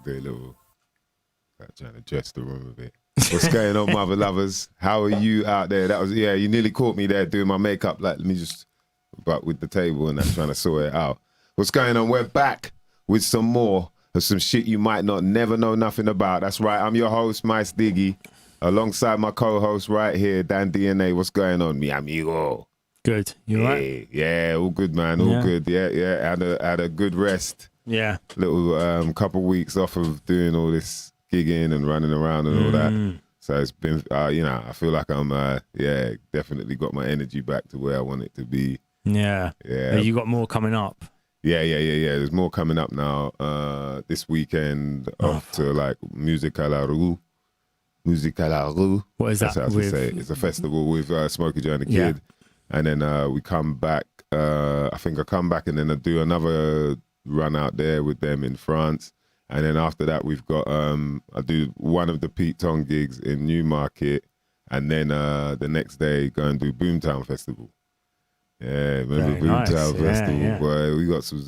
Do a little, like, trying to dress the room a bit. What's going on, mother lovers? How are you out there? That was, yeah, you nearly caught me there doing my makeup. Like, let me just, but with the table and that, trying to sort it out. What's going on? We're back with some more of some shit you might not never know nothing about. That's right. I'm your host, MysDiggi, alongside my co-host right here, Dan DNA. What's going on, mi amigo? Good. You right? Yeah, all good, man. All good. Yeah. Had a good rest. Yeah. Little couple weeks off of doing all this gigging and running around and all that. So it's been, I feel like I'm, definitely got my energy back to where I want it to be. Yeah. You got more coming up. Yeah. There's more coming up now. This weekend off to like Musique à la Rue. What is that? That's how to say it. It's a festival with Smokey Joe and the Kid. And then we come back, I think I come back and then I do another run out there with them in France. And then after that, we've got, I do one of the pt.49 gigs in Newmarket. And then the next day, go and do Boomtown Festival. Yeah, remember Boomtown Festival? Yeah. Boy, we got some...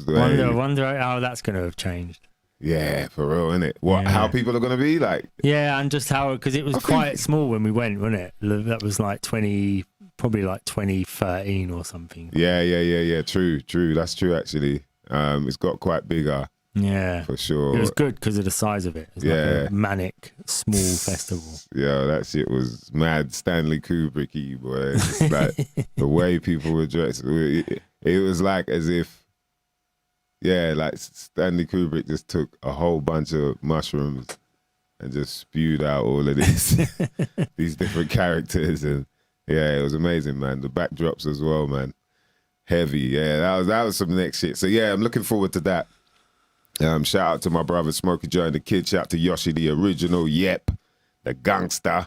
Wonder how that's going to have changed. Yeah, for real, innit? What, how people are going to be like? Yeah, and just how, because it was quite small when we went, wasn't it? That was like probably like 2013 or something. Yeah. True. That's true, actually. It's got quite bigger. Yeah, for sure. It was good because of the size of it. It was like a manic, small festival. Yeah, that shit was mad Stanley Kubrick-y, boy. It's like the way people were dressed. It was like as if, like Stanley Kubrick just took a whole bunch of mushrooms and just spewed out all of this, these different characters. And yeah, it was amazing, man. The backdrops as well, man. Heavy. Yeah, that was some next shit. So yeah, I'm looking forward to that. Shout out to my brother Smokey Joe and the Kid. Shout out to Yoshi, the original Yep, the gangster.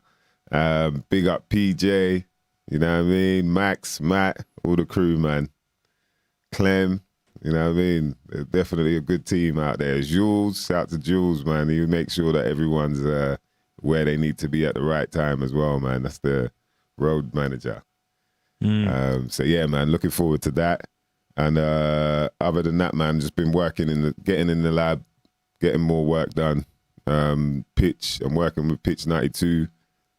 Big up PJ, you know what I mean? Max, Matt, all the crew, man. Clem, you know what I mean? They're definitely a good team out there. Jules, shout out to Jules, man. He makes sure that everyone's where they need to be at the right time as well, man. That's the road manager. So yeah, man, looking forward to that. And other than that, man, just been working getting in the lab, getting more work done. Pitch, I'm working with Pitch 92.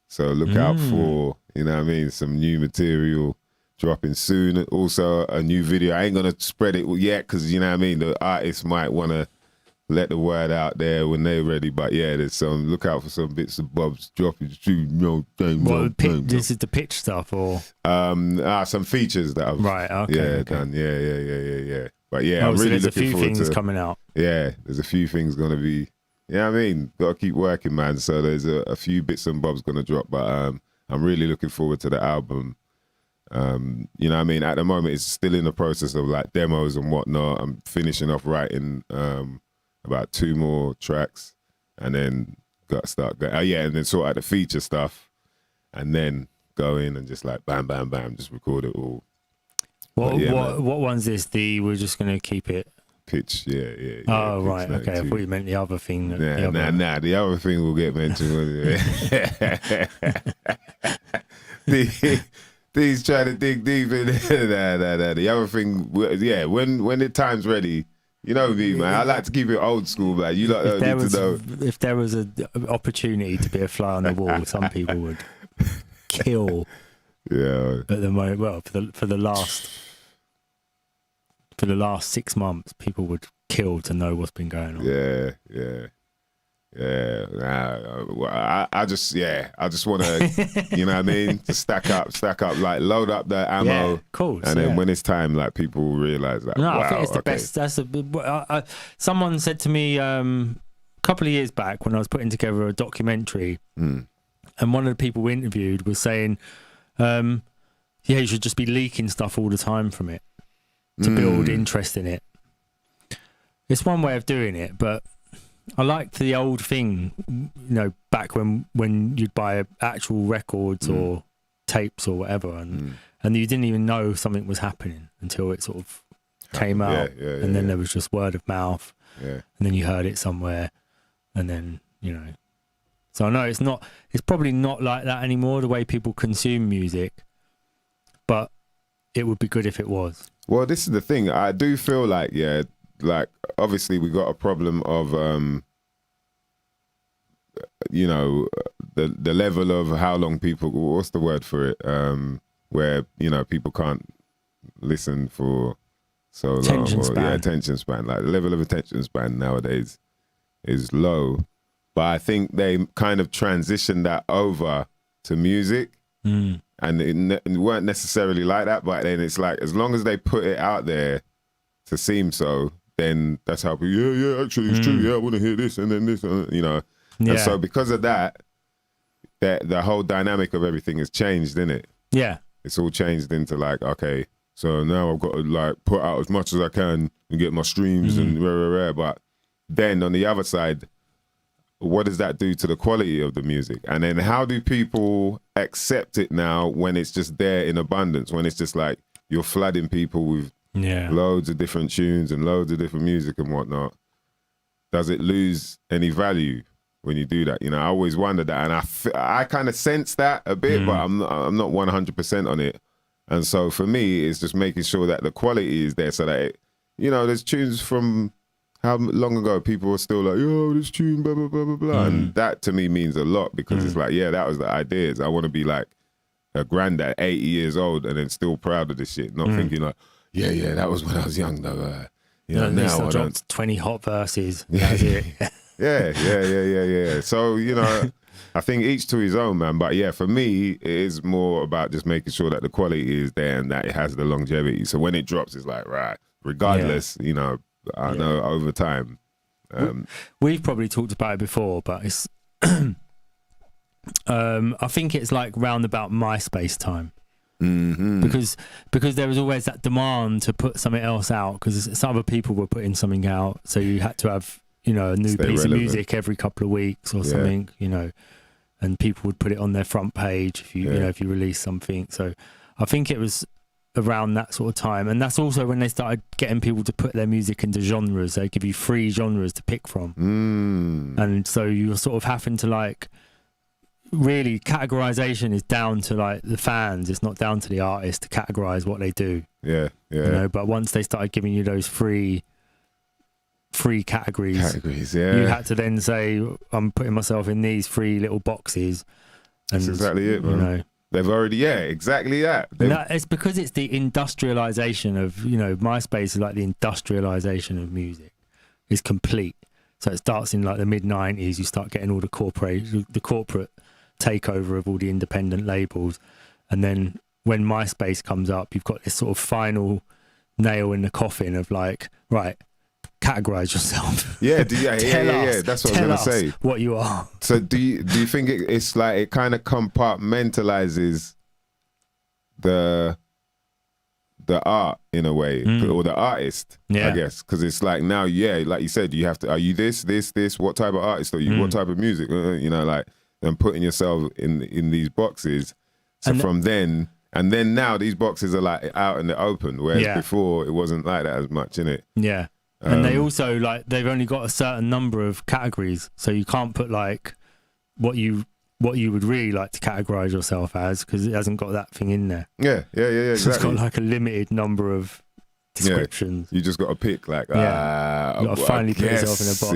So look out for, you know what I mean, some new material dropping soon. Also a new video. I ain't going to spread it yet because, you know what I mean, the artists might want to let the word out there when they're ready. But yeah, there's some, look out for some bits and bobs dropping soon. This is the pitch stuff or? Some features that I've done. Yeah. But yeah, I'm really looking forward to. There's a few things coming out. Yeah, there's a few things going to be, you know what I mean? Got to keep working, man. So there's a few bits and bobs going to drop, but I'm really looking forward to the album. You know what I mean? At the moment, it's still in the process of like demos and whatnot. I'm finishing off writing about 2 more tracks and then got to start going. And then sort out the feature stuff and then go in and just like bam, bam, bam, just record it all. What one's this? We're just going to keep it? Pitch, yeah. Oh, right, okay. I thought you meant the other thing. The other thing will get mentioned. These trying to dig deep in there. The other thing, when the time's ready, you know me, man. I like to keep it old school, man. You don't need to know. If there was an opportunity to be a fly on the wall, some people would kill. Yeah. At the moment, well, for the last 6 months, people would kill to know what's been going on. Yeah. I just want to, you know what I mean? To stack up, like load up the ammo. Yeah, of course. And then when it's time, like people will realize that. No, I think it's the best. That's someone said to me a couple of years back when I was putting together a documentary, and one of the people we interviewed was saying, you should just be leaking stuff all the time from it to build interest in it. It's one way of doing it, but I liked the old thing, you know, back when you'd buy actual records or tapes or whatever, and you didn't even know something was happening until it sort of came out, and then there was just word of mouth, and then you heard it somewhere, and then, you know. So I know it's probably not like that anymore, the way people consume music, but it would be good if it was. Well, this is the thing. I do feel like, like obviously we got a problem of you know, the level of how long people, what's the word for it, where, you know, people can't listen for so long. Attention span. Yeah, attention span. Like the level of attention span nowadays is low. But I think they kind of transitioned that over to music. And it weren't necessarily like that, but then it's like, as long as they put it out there to seem so, then that's how people, yeah, actually it's true. Yeah, I want to hear this and then this, you know. Yeah. And so because of that, the whole dynamic of everything has changed, isn't it? Yeah. It's all changed into like, okay, so now I've got to like put out as much as I can and get my streams and rare. But then on the other side, what does that do to the quality of the music? And then how do people accept it now when it's just there in abundance, when it's just like you're flooding people with loads of different tunes and loads of different music and whatnot? Does it lose any value when you do that? You know, I always wonder that, and I kind of sense that a bit, but I'm not 100% on it. And so for me, it's just making sure that the quality is there, so that you know, there's tunes from how long ago people were still like, yo, this tune, blah, blah, blah, blah, blah. And that to me means a lot, because it's like, yeah, that was the ideas. I want to be like a granddad, 80 years old, and then still proud of this shit, not thinking like, yeah, that was when I was young, though. You know, now I don't. 20 hot verses. That's it. Yeah. So, you know, I think each to his own, man. But yeah, for me, it is more about just making sure that the quality is there and that it has the longevity. So when it drops, it's like, right, regardless, you know, I know over time. We've probably talked about it before, but it's I think it's like round about MySpace time. Because there was always that demand to put something else out, because some other people were putting something out, so you had to have, you know, a new piece of music every couple of weeks or something, you know, and people would put it on their front page if you know, if you release something. So I think it was around that sort of time, and that's also when they started getting people to put their music into genres. They give you 3 genres to pick from, and so you're sort of having to like, really, categorization is down to like the fans. It's not down to the artist to categorize what they do. You know, but once they started giving you those free categories, you had to then say, I'm putting myself in these 3 little boxes. And, that's exactly it, man. You know, they've already, exactly that. No, it's because it's the industrialization of, you know, MySpace is like the industrialization of music. It's complete. So it starts in like the mid-90s. You start getting all the corporate takeover of all the independent labels. And then when MySpace comes up, you've got this sort of final nail in the coffin of like, right, categorize yourself. Tell that's what I was going to say. What you are. So do you think it's like it kind of compartmentalizes the art in a way, or the artist, I guess, because it's like now, like you said, you have to, are you this, what type of artist are you, what type of music, you know, like, and putting yourself in these boxes. So from then, and then now these boxes are like out in the open, whereas before it wasn't like that as much, innit? Yeah. And they also, like, they've only got a certain number of categories, so you can't put like what you would really like to categorize yourself as, because it hasn't got that thing in there. Yeah, exactly. So it's got like a limited number of descriptions. You just got to pick like, you got to finally put yourself in a box.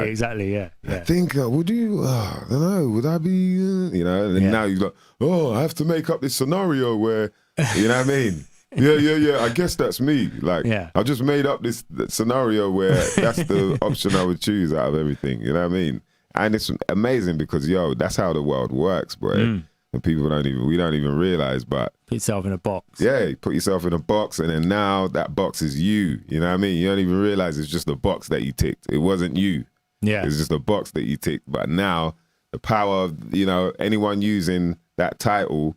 Exactly. I think would you? I don't know. Would I be? You know, and then now you're like, oh, I have to make up this scenario where, you know what I mean? Yeah. I guess that's me. Like, I just made up this scenario where that's the option I would choose out of everything. You know what I mean? And it's amazing because that's how the world works, boy. And people we don't even realize, but put yourself in a box. Yeah, put yourself in a box, and then now that box is you. You know what I mean? You don't even realize it's just a box that you ticked. It wasn't you. Yeah, it's just a box that you ticked. But now the power of, you know, anyone using that title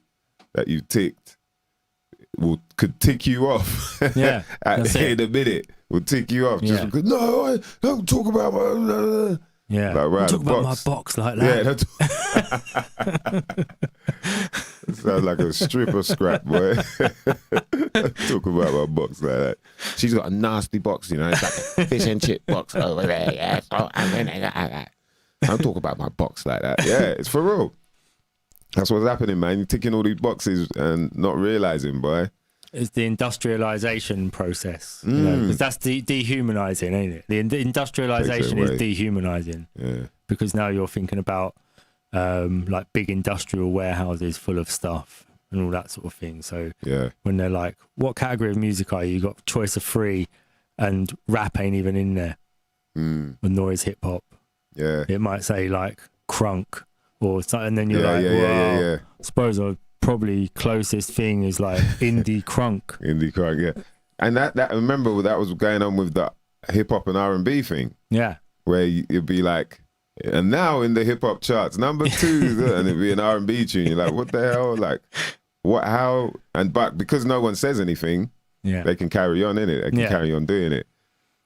that you ticked could tick you off. Yeah, in a minute will tick you off just because I don't talk about my. Yeah, like, right, talk about my box like that. Yeah, sounds like a stripper scrap, boy. Talk about my box like that. She's got a nasty box, you know. It's like a fish and chip box over there. Yeah, don't talk about my box like that. Yeah, it's for real. That's what's happening, man. You're ticking all these boxes and not realizing, boy. it's the industrialization process, you know, because that's dehumanizing, ain't it? The industrialization is dehumanizing. Yeah. Because now you're thinking about like big industrial warehouses full of stuff and all that sort of thing. So when they're like, what category of music are you? You got choice of 3 and rap ain't even in there. Or noise hip hop. Yeah. It might say like crunk or something, and then you're like, yeah. I suppose our probably closest thing is like indie crunk. Indie crunk, yeah. And that remember that was going on with the hip hop and R&B thing. Yeah. Where you'd be like, and now in the hip hop charts, number 2, and it'd be an R&B tune. You're like, what the hell? Like, what? How? But because no one says anything, they can carry on in it. They can carry on doing it.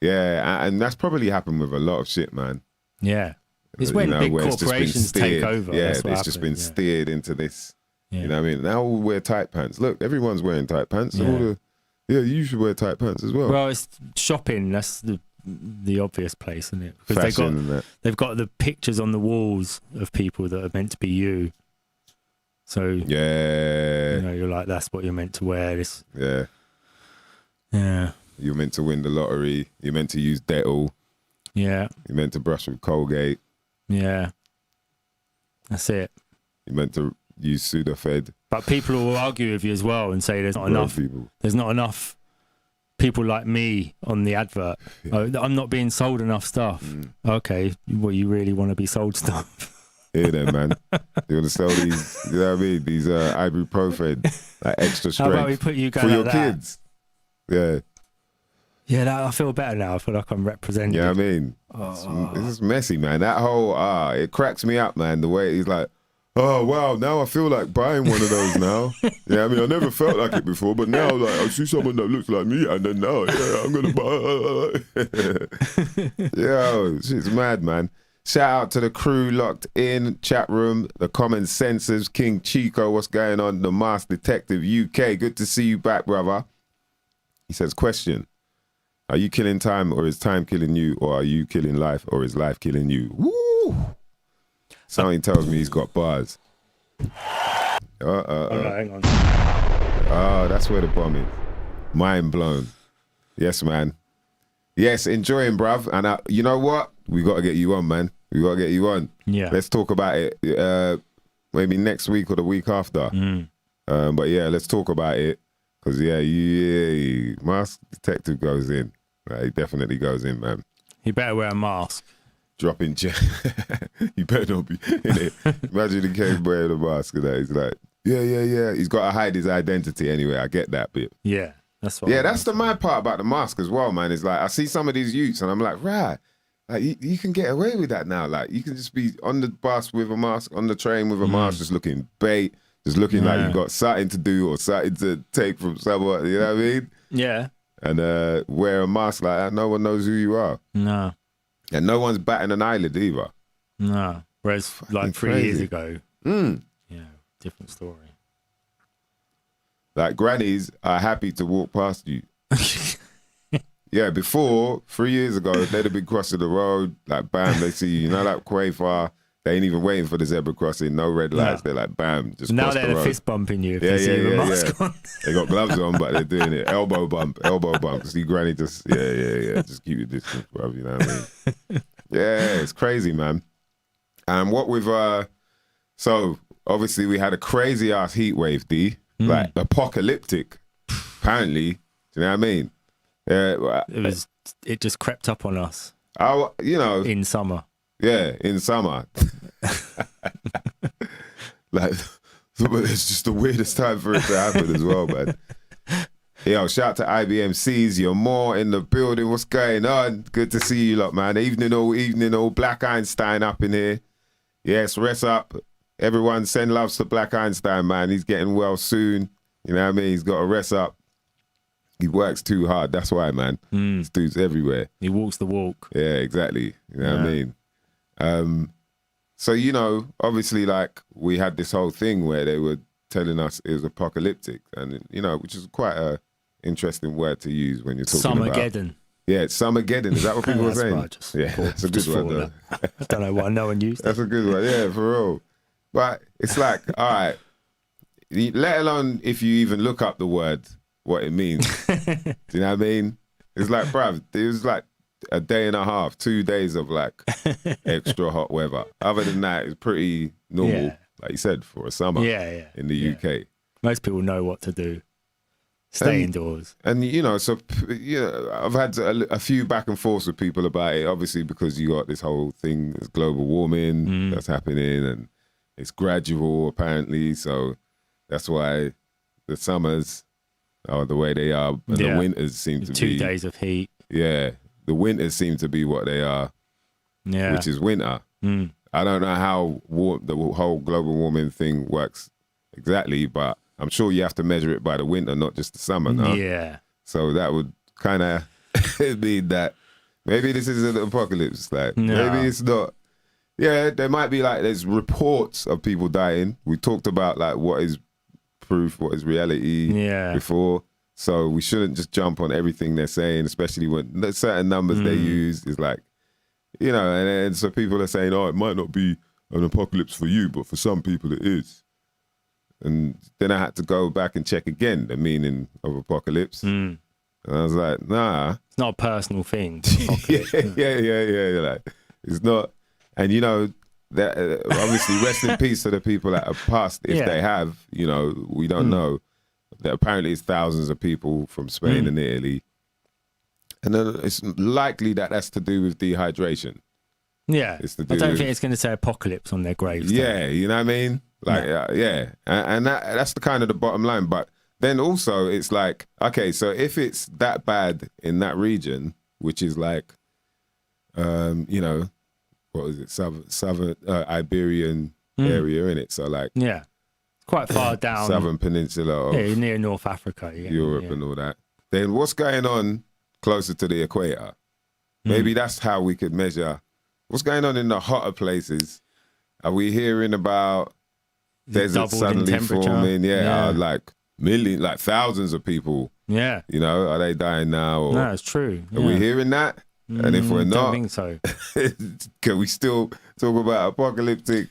Yeah, and that's probably happened with a lot of shit, man. Yeah, it's when big corporations take over. Yeah, it's just been steered into this. Yeah. You know what I mean? Now we wear tight pants. Look, everyone's wearing tight pants. You should wear tight pants as well. Well, it's shopping. That's the obvious place, isn't it? Because they've got the pictures on the walls of people that are meant to be you. So you know, you're like, that's what you're meant to wear. Yeah. You're meant to win the lottery. You're meant to use Dettol. Yeah. You're meant to brush with Colgate. Yeah. That's it. You're meant to use Sudafed. But people will argue with you as well and say there's not enough people. There's not enough people like me on the advert. Oh, I'm not being sold enough stuff. Okay, well, you really want to be sold stuff? Here then, man. You want to sell these, you know what I mean? These ibuprofen, like extra strength. How about we put you for your kids? Yeah. Yeah, I feel better now. I feel like I'm represented. Yeah, I mean, this is messy, man. That whole, it cracks me up, man. The way he's like, oh, wow, now I feel like buying one of those now. Yeah, I mean, I never felt like it before, but now, like, I see someone that looks like me, and then now, I'm going to buy. Yo, shit's mad, man. Shout out to the crew locked in, chat room, the Common Sensors, King Chico, what's going on, the Masked Detective UK. Good to see you back, brother. He says, question. Are you killing time, or is time killing you, or are you killing life, or is life killing you? Woo! Something tells me he's got bars. Hang on. Oh, that's where the bomb is. Mind blown. Yes, man. Yes, enjoying, bruv. And you know what? We got to get you on, man. We got to get you on. Yeah. Let's talk about it maybe next week or the week after. But yeah, let's talk about it. Because, Masked Detective goes in. He definitely goes in, man. He better wear a mask. Dropping you better not be in it. Imagine he came wearing a mask and that. He's like, yeah. He's got to hide his identity anyway. I get that bit. Yeah, that's what. Yeah, that's the mad part about the mask as well, man. Is like I see some of these youths and I'm like, right, like you can get away with that now. Like you can just be on the bus with a mask, on the train with a mask, just looking bait, just looking like you've got something to do or something to take from someone. You know what I mean? Yeah. And wear a mask like that, no one knows who you are. No. And no one's batting an eyelid either. No. Whereas like 3 years ago, different story. Like grannies are happy to walk past you. Yeah, before, 3 years ago, they'd have been crossing the road, like bam, they see you know, like Quayfar. They ain't even waiting for the zebra crossing, no red lights. They're like, bam, just now cross the road. they're fist bumping you if they see you with a mask on. They got gloves on, but they're doing it. Elbow bump. See granny just, just keep your distance, bro, you know what I mean? Yeah, it's crazy, man. And what with, so obviously we had a crazy ass heat wave, D, like apocalyptic, apparently, do you know what I mean? Yeah, it just crept up on us. In summer. Yeah, in summer. Like, it's just the weirdest time for it to happen as well, man. Yo, shout out to IBMCs. You're more in the building. What's going on? Good to see you lot, man. Evening, all. Black Einstein up in here. Yes, rest up. Everyone send loves to Black Einstein, man. He's getting well soon. You know what I mean? He's got to rest up. He works too hard. That's why, man. This dude's everywhere. He walks the walk. Yeah, exactly. You know what I mean? So, you know, obviously, like, we had this whole thing where they were telling us it was apocalyptic, and, you know, which is quite a interesting word to use when you're talking about... Summergeddon. Yeah, it's Summergeddon. Is that what people are saying? That's a good one, though. I don't know why no one used it. That's a good one, yeah, for real. But it's like, all right, let alone if you even look up the word what it means. Do you know what I mean? It's like, bruv, it was like a day and a half, 2 days of like extra hot weather. Other than that, it's pretty normal, like you said, for a summer in the UK. Most people know what to do. Stay indoors. And, you know, so, I've had a few back and forths with people about it, obviously, because you got this whole thing, this global warming that's happening, and it's gradual, apparently. So that's why the summers are the way they are, and the winters seem to be 2 days of heat. Yeah, the winters seem to be what they are, which is winter. I don't know how the whole global warming thing works exactly, but I'm sure you have to measure it by the winter, not just the summer, no? Yeah. So that would kind of mean that maybe this isn't an apocalypse. Like, maybe it's not. Yeah, there might be like, there's reports of people dying. We talked about like what is proof, what is reality before. So we shouldn't just jump on everything they're saying, especially when there's certain numbers they use is like, you know, and so people are saying, oh, it might not be an apocalypse for you, but for some people it is. And then I had to go back and check again the meaning of apocalypse. And I was like, nah. It's not a personal thing. yeah. Like, it's not. And, you know, that obviously rest in peace to the people that have passed. If they have, you know, we don't know. That apparently it's thousands of people from Spain and Italy. And then it's likely that that's to do with dehydration. Yeah. I don't think it's going to say apocalypse on their graves. Yeah, you know what I mean? Like, and that's the kind of the bottom line. But then also it's like, okay, so if it's that bad in that region, which is like, you know, what is it, southern Iberian area, innit? So like, quite far down southern peninsula of near North Africa, Europe and all that. Then what's going on closer to the equator? Maybe that's how we could measure what's going on in the hotter places. Are we hearing about deserts suddenly forming? Like millions, like thousands of people. Yeah. You know, are they dying now? Or no, it's true. Are we hearing that? And if we're not, don't think so. Can we still talk about apocalyptic?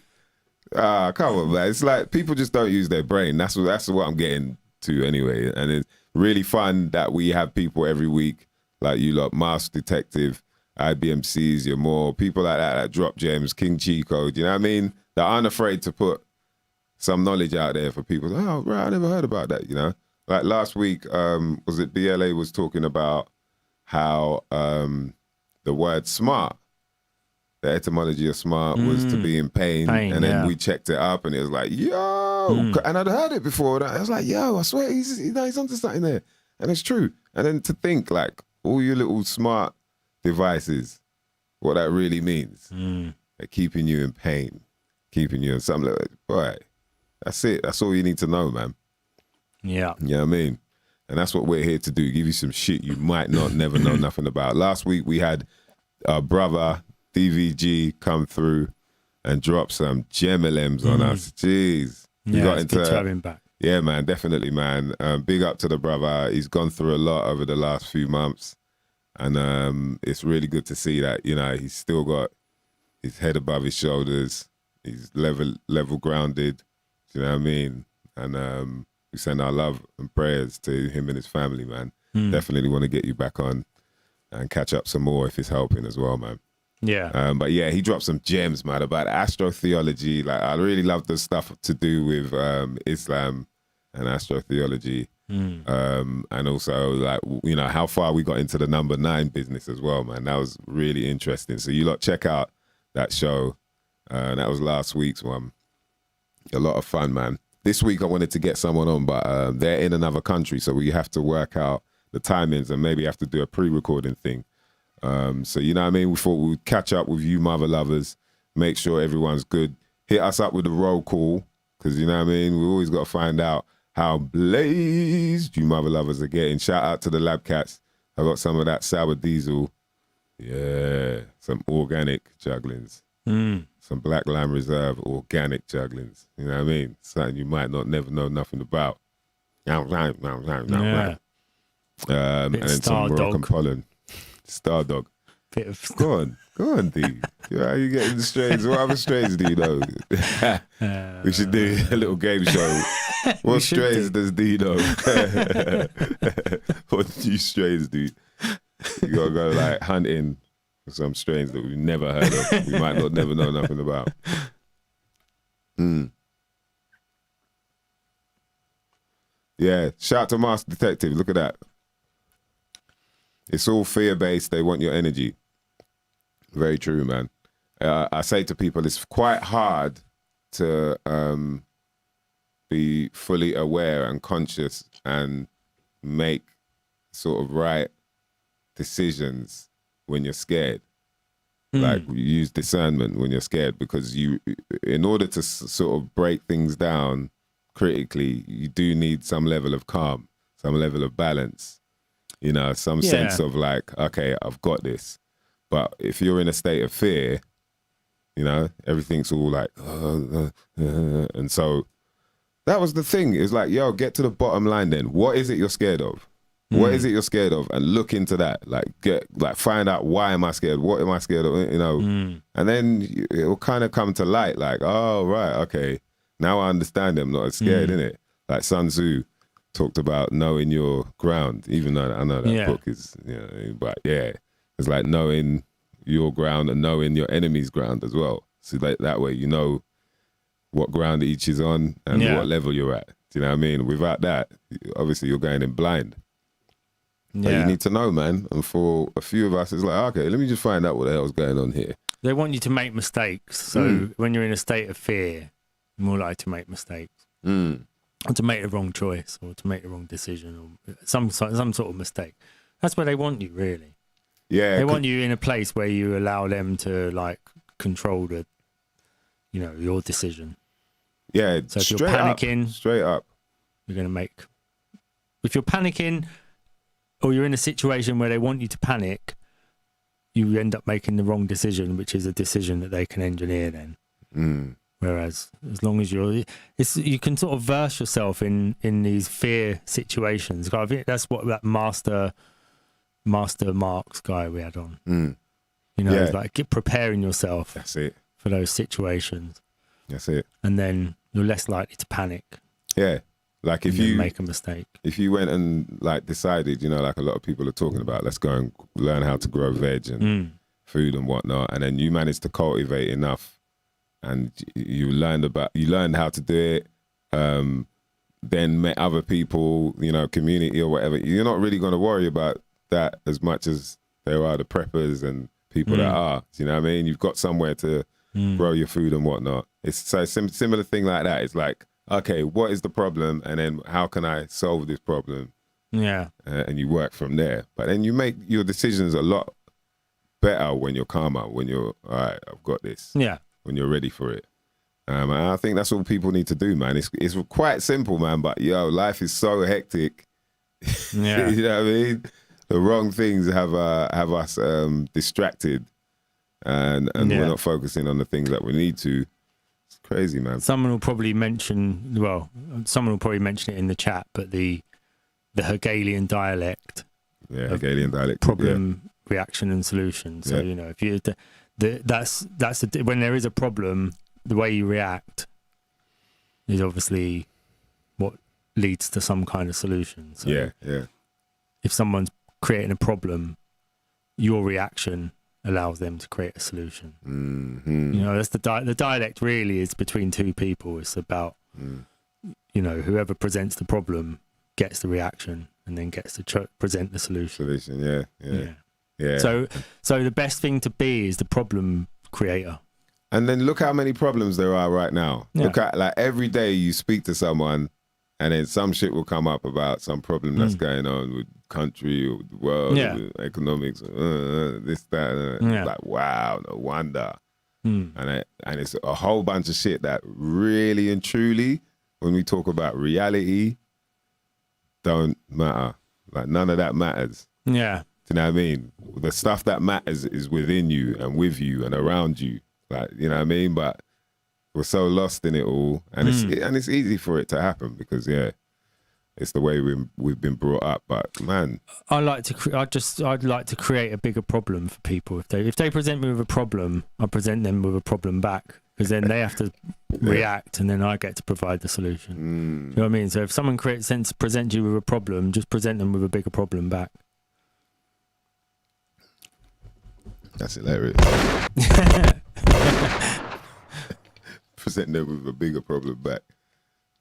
Come on, man. It's like people just don't use their brain. That's what I'm getting to anyway. And it's really fun that we have people every week like you lot, Mask Detective, IBMCs, your more people like that drop gems, King Chico, do you know what I mean? That aren't afraid to put some knowledge out there for people. Oh, right, I never heard about that, you know? Like last week, was it BLA was talking about how the word smart, the etymology of smart was to be in pain. And then we checked it up and it was like, yo, and I'd heard it before. And I was like, yo, I swear he's onto something there. And it's true. And then to think like all your little smart devices, what that really means. They're keeping you in pain, keeping you in something like that. Boy, that's it. That's all you need to know, man. Yeah. You know what I mean? And that's what we're here to do, give you some shit you might not never know nothing about. Last week we had our brother DVG come through and drop some GMLMs on us. Jeez. Yeah, got into good to have him back. Yeah, man, definitely, man. Big up to the brother. He's gone through a lot over the last few months. And it's really good to see that, you know, he's still got his head above his shoulders. He's level grounded. You know what I mean? And we send our love and prayers to him and his family, man. Definitely want to get you back on and catch up some more if it's helping as well, man. Yeah. But yeah, he dropped some gems, man, about astrotheology. Like, I really love the stuff to do with Islam and astrotheology. And also, like, you know, how far we got into the number 9 business as well, man. That was really interesting. So you lot check out that show. That was last week's one. A lot of fun, man. This week I wanted to get someone on, but they're in another country, so we have to work out the timings and maybe have to do a pre-recording thing. So, you know what I mean? We thought we would catch up with you mother lovers, make sure everyone's good. Hit us up with the roll call, because, you know what I mean? We always got to find out how blazed you mother lovers are getting. Shout out to the lab cats. I got some of that sour diesel. Yeah, some organic jugglings. Some Black Lamb Reserve organic jugglings. You know what I mean? Something you might not never know nothing about. And then some Moroccan pollen. Star Dog. bit of Go on, D. How you getting the strains? What other strains do you know? We should do a little game show. What strains does D know? What new strains do you gotta go like hunting for some strains that we've never heard of? We might not never know nothing about. Yeah, shout to Master Detective. Look at that. It's all fear-based. They want your energy. Very true, man. I say to people, it's quite hard to be fully aware and conscious and make sort of right decisions when you're scared. Like, you use discernment when you're scared, because in order to sort of break things down critically, you do need some level of calm, some level of balance, you know, some sense of like, okay, I've got this. But if you're in a state of fear, you know, everything's all like, and so that was the thing. It's like, yo, get to the bottom line then. What is it you're scared of? What is it you're scared of? And look into that. Like, find out, why am I scared? What am I scared of? You know, and then it will kind of come to light. Like, oh, right, okay. Now I understand. I'm not as scared, innit? Like Sun Tzu talked about knowing your ground, even though I know that book is, you know, but yeah, it's like knowing your ground and knowing your enemy's ground as well. So that way you know what ground each is on and what level you're at. Do you know what I mean? Without that, obviously you're going in blind. But you need to know, man. And for a few of us, it's like, okay, let me just find out what the hell's going on here. They want you to make mistakes. So when you're in a state of fear, you're more likely to make mistakes. Or to make the wrong choice, or to make the wrong decision, or some sort of mistake. That's where they want you, really. Yeah. They want you in a place where you allow them to, like, control the, you know, your decision. Yeah, so if you're panicking, straight up, you're going to make... If you're panicking, or you're in a situation where they want you to panic, you end up making the wrong decision, which is a decision that they can engineer then. Whereas as long as you can sort of verse yourself in these fear situations. I think that's what that Master Marks guy we had on. You know, it's like preparing yourself. That's it. For those situations. That's it. And then you're less likely to panic. Yeah. Like if you make a mistake. If you went and like decided, you know, like a lot of people are talking about, let's go and learn how to grow veg and food and whatnot, and then you managed to cultivate enough, and you learned how to do it, then met other people, you know, community or whatever. You're not really going to worry about that as much as there are the preppers and people that are. You know what I mean? You've got somewhere to grow your food and whatnot. It's so similar thing like that. It's like, okay, what is the problem? And then how can I solve this problem? Yeah. And you work from there. But then you make your decisions a lot better when you're calmer, when you're, all right, I've got this. Yeah. When you're ready for it. And I think that's all people need to do, man. It's quite simple, man, but yo, life is so hectic. Yeah. You know what I mean? The wrong things have us distracted, and we're not focusing on the things that we need to. It's crazy, man. Someone will probably mention it in the chat, but the Hegelian dialect. Yeah, Hegelian dialect. Problem, reaction, and solution. So you know, if you that's when there is a problem, the way you react is obviously what leads to some kind of solution. So yeah. If someone's creating a problem, your reaction allows them to create a solution. You know, that's the dialect really is between two people. It's about, you know, whoever presents the problem gets the reaction and then gets to present the solution. Yeah. So the best thing to be is the problem creator. And then look how many problems there are right now. Yeah. Look at, like, every day you speak to someone and then some shit will come up about some problem that's going on with country or the world, with economics, this, that. Like, wow, no wonder. And it's a whole bunch of shit that really and truly, when we talk about reality, don't matter. Like, none of that matters. Yeah. Do you know what I mean? The stuff that matters is within you and with you and around you. Like, you know what I mean? But we're so lost in it all, and it's easy for it to happen because it's the way we've been brought up. But man, I'd like to create a bigger problem for people. If they present me with a problem, I present them with a problem back, because then they have to react, and then I get to provide the solution. You know what I mean? So if someone presents you with a problem, just present them with a bigger problem back. That's hilarious. Present them with a bigger problem back.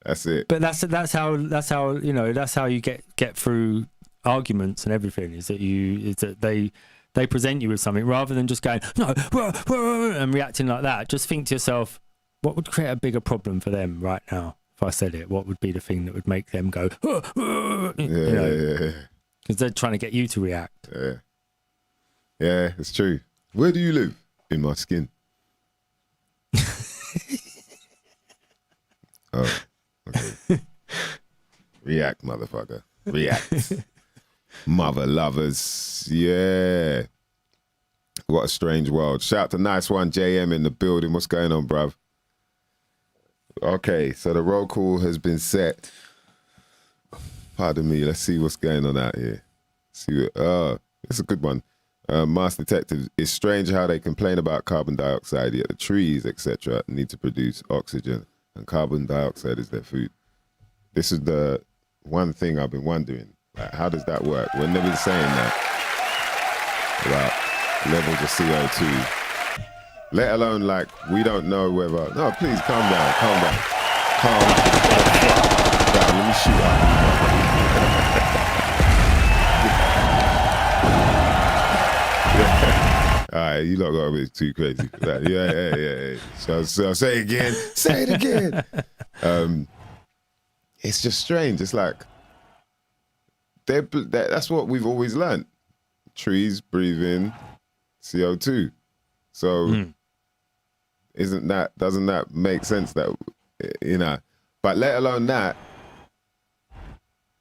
That's it. But that's how that's how you get through arguments and everything. Is that they present you with something rather than just going no and reacting like that. Just think to yourself, what would create a bigger problem for them right now? If I said it, what would be the thing that would make them go? Because they're trying to get you to react. Yeah, it's true. Where do you live? In my skin. Oh, okay. React, motherfucker. React. Mother lovers. Yeah. What a strange world. Shout out to Nice One JM in the building. What's going on, bruv? Okay, so the roll call has been set. Pardon me. Let's see what's going on out here. It's a good one. Master Detective, it's strange how they complain about carbon dioxide, yet the trees, etc., need to produce oxygen, and carbon dioxide is their food. This is the one thing I've been wondering. Like, how does that work? We're never saying that about levels of CO2. Let alone, like, we don't know whether... No, please, calm down. Calm the fuck down. Let me shoot up. All right, you lot got a bit too crazy for that. Yeah. So say it again. Say it again. It's just strange. It's like that's what we've always learned. Trees breathe in CO2. So doesn't that make sense that, you know? But let alone that,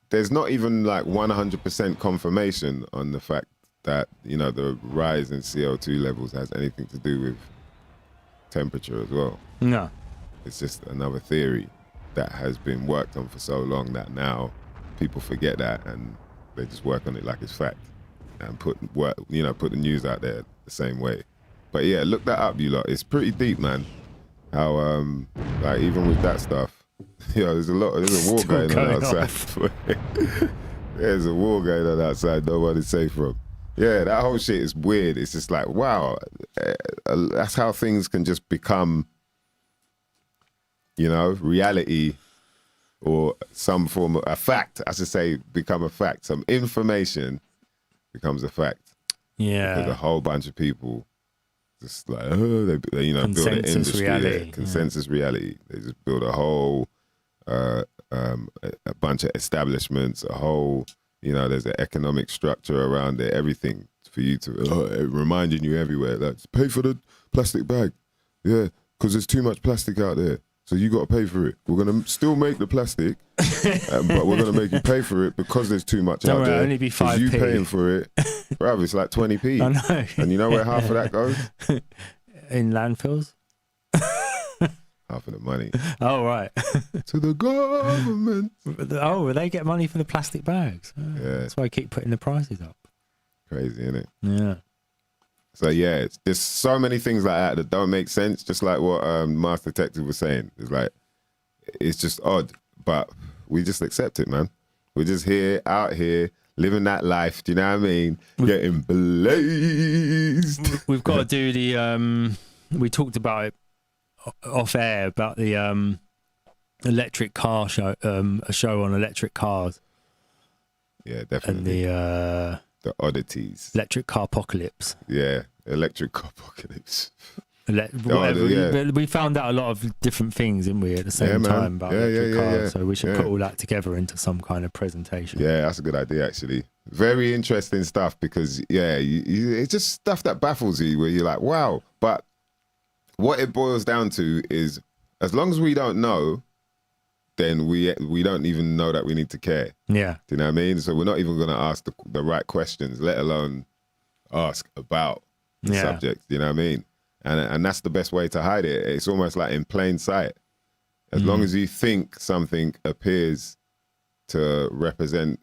there's not even like 100% confirmation on the fact that, you know, the rise in CO2 levels has anything to do with temperature as well. No. It's just another theory that has been worked on for so long that now people forget that and they just work on it like it's fact and put the news out there the same way. But yeah, look that up, you lot. It's pretty deep, man. How like even with that stuff, there's a war going on outside. There's a war going on outside nobody's safe from. Yeah, that whole shit is weird. It's just like, wow, that's how things can just become, you know, reality or some form of a fact. I should say, become a fact. Some information becomes a fact. Yeah. Because a whole bunch of people just like, they build an industry there. Consensus reality. They just build a whole, a bunch of establishments, a whole... You know, there's an economic structure around it, everything for you to, reminding you everywhere. Like, pay for the plastic bag. Yeah, because there's too much plastic out there. So you got to pay for it. We're going to still make the plastic, but we're going to make you pay for it because there's too much out there. Only be 5p. You paying for it. Bruv, it's like 20p. I know. And you know where half of that goes? In landfills? Half of the money. Oh, right. To the government. Oh, they get money for the plastic bags. Oh, yeah. That's why I keep putting the prices up. Crazy, isn't it? Yeah. So yeah, it's just so many things like that don't make sense. Just like what Master Detective was saying. It's like, it's just odd, but we just accept it, man. We're just out here, living that life. Do you know what I mean? Getting blazed. We've got to do the, we talked about it off air about the electric car show, a show on electric cars. Yeah, definitely. And the oddities. Electric car apocalypse. Yeah, electric car apocalypse. We found out a lot of different things, didn't we, at the same time about electric cars. Yeah. So we should put all that together into some kind of presentation. Yeah, that's a good idea, actually. Very interesting stuff because, it's just stuff that baffles you where you're like, wow. But what it boils down to is as long as we don't know, then we don't even know that we need to care. Yeah. Do you know what I mean? So we're not even going to ask the right questions, let alone ask about the subject. Do you know what I mean? And that's the best way to hide it. It's almost like in plain sight. As long as you think something appears to represent,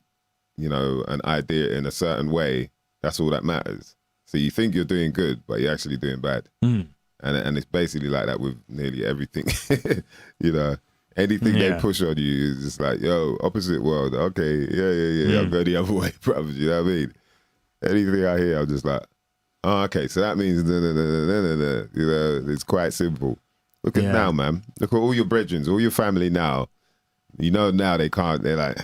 an idea in a certain way, that's all that matters. So you think you're doing good, but you're actually doing bad. And it's basically like that with nearly everything. Anything they push on you is just like, yo, opposite world. Okay, yeah. I'm going the other way, probably. You know what I mean? Anything I hear, I'm just like, oh, okay. So that means, it's quite simple. Look at now, man. Look at all your brethren, all your family now. Now they can't. They're like,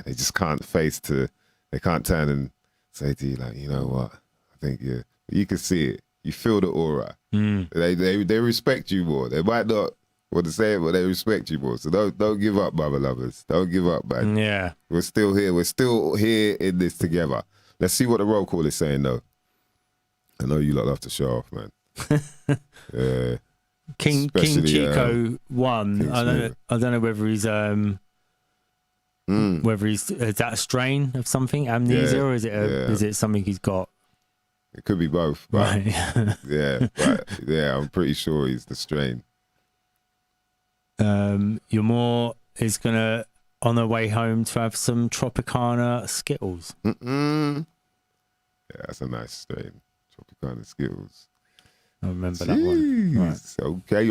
they just can't they can't turn and say to you like, you know what? I think you can see it. You feel the aura. They respect you more. They might not want to say it, but they respect you more. So don't give up, brother lovers. Don't give up, man. Yeah. We're still here. We're still here in this together. Let's see what the roll call is saying, though. I know you lot love to show off, man. Yeah. King Chico won. I don't know whether he's is that a strain of something, amnesia, or is it something he's got? It could be both, but right. I'm pretty sure he's the strain. Your more is gonna on her way home to have some Tropicana Skittles. Yeah, that's a nice strain. Tropicana Skittles. I remember that one. Right. Okay.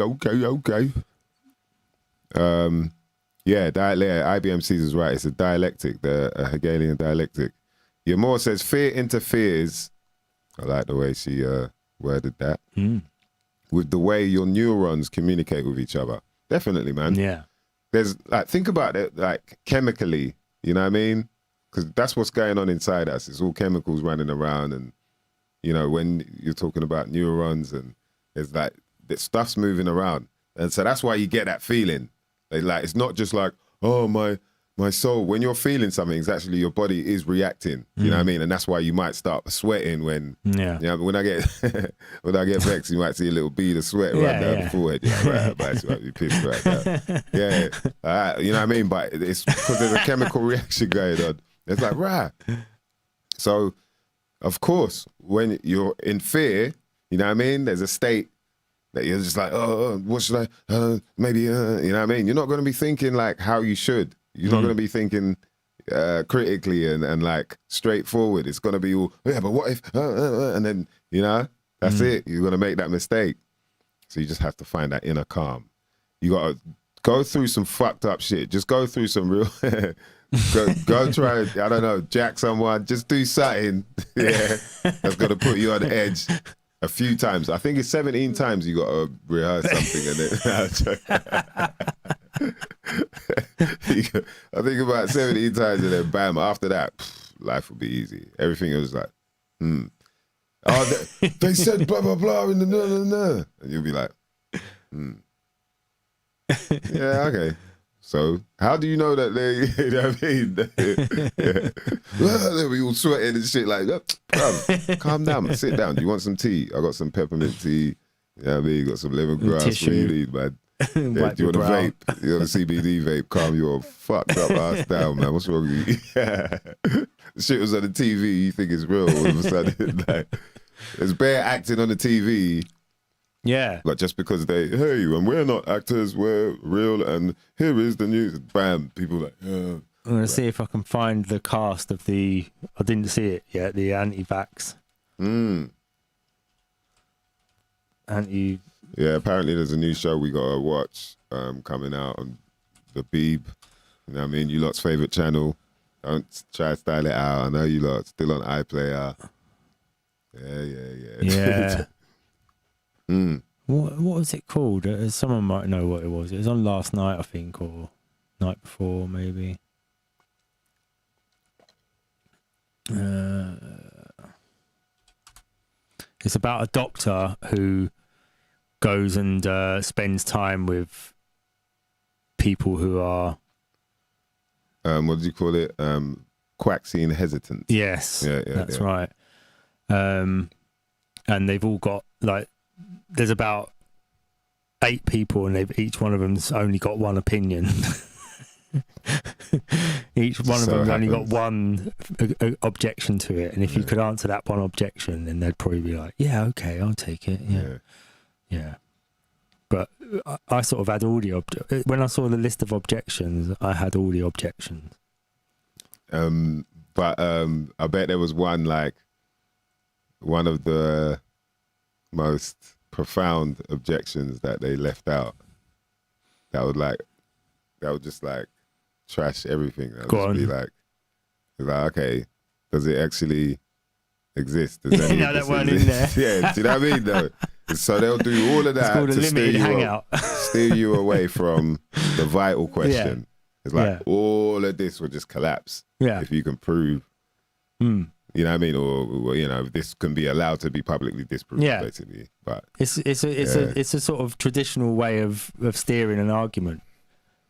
IBM Caesar's right. It's a dialectic, a Hegelian dialectic. Yamor says, fear interferes. I like the way she worded that. With the way your neurons communicate with each other. Definitely, man. Yeah. There's think about it chemically, you know what I mean? Because that's what's going on inside us. It's all chemicals running around, and when you're talking about neurons, and there's the stuff's moving around, and so that's why you get that feeling. It's not just like, oh, my soul. When you're feeling something, it's actually your body is reacting. You know what I mean? And that's why you might start sweating when when I get vexed, you might see a little bead of sweat right down the forehead. Right, you might be pissed right now. You know what I mean? But it's because there's a chemical reaction going on. It's like, right. So, of course, when you're in fear, you know what I mean? There's a state that you're just like, oh, what should I, maybe, you know what I mean? You're not going to be thinking like how you should. You're not going to be thinking critically and like straightforward. It's going to be all, yeah, but what if, and then, that's it. You're going to make that mistake. So you just have to find that inner calm. You got to go through some fucked up shit. Just go through some real, go try, I don't know, jack someone. Just do something, that's going to put you on edge a few times. I think it's 17 times you got to rehearse something. I think about 17 times and then bam, after that, life will be easy. Everything was like, Oh, they said blah, blah, blah in the no. And you'll be like, yeah, okay. So how do you know that they, you know what I mean? They were all sweating and shit like that. Bro, calm down, sit down. Do you want some tea? I got some peppermint tea. You know what I mean? Got some lemongrass. What do you need, man? Yeah, do you want a vape? You want a CBD vape? Calm your fucked up ass down, man. What's wrong with you? The shit was on the TV. You think it's real. All of a sudden, there's bare acting on the TV. Yeah. Like just because and we're not actors, we're real, and here is the news. Bam, people like, I'm going to see if I can find the cast of I didn't see it yet, the anti-vax. Yeah, apparently there's a new show we got to watch coming out on the Beeb. You know what I mean? You lot's favourite channel. Don't try to style it out. I know you lot still on iPlayer. Yeah. What was it called? Someone might know what it was. It was on last night, I think, or night before, maybe. It's about a doctor who goes and spends time with people who are what do you call it? Quaxine hesitant. Yes, that's right. And they've all got there's about 8 people, and each one of them's only got one opinion. Each one of them only got one objection to it, and if you could answer that one objection, then they'd probably be like, "Yeah, okay, I'll take it." Yeah. But I sort of had all the when I saw the list of objections, I had all the objections. But I bet there was one of the most profound objections that they left out. That would just like trash everything. That would Go just be on. like, okay, does it actually exist? Does any No, of that this weren't in exist? Yeah, do you know what I mean? Though, so they'll do all of It's that called a to limited hangout. steer you away from the vital question. It's like Yeah. all of this will just collapse Yeah. if you can prove. You know what I mean? Or you know, this can be allowed to be publicly disproved, basically. But It's a sort of traditional way of steering an argument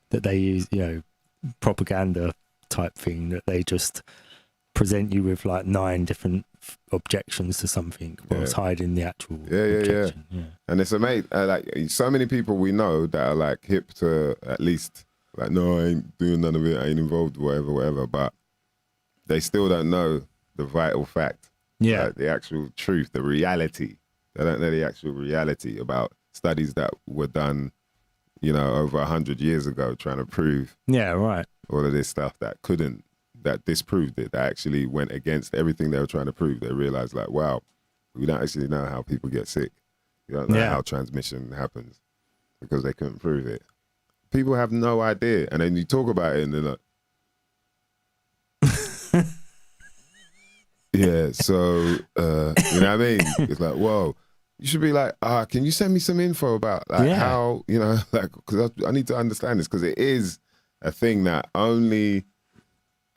that they use, you know, propaganda type thing, that they just present you with like 9 different objections to something whilst hiding the actual objection. Yeah. And it's amazing, like so many people we know that are like hip to at least like, no, I ain't doing none of it, I ain't involved, whatever, but they still don't know the vital fact, like the actual truth, the reality. They don't know the actual reality about studies that were done, you know, over 100 years ago, trying to prove all of this stuff that disproved it, that actually went against everything they were trying to prove. They realized like, wow, we don't actually know how people get sick. We don't know how transmission happens because they couldn't prove it. People have no idea. And then you talk about it and they're like, yeah, so, you know what I mean? It's like, whoa, you should be like, can you send me some info about like how, you know, like, because I need to understand this, because it is a thing that only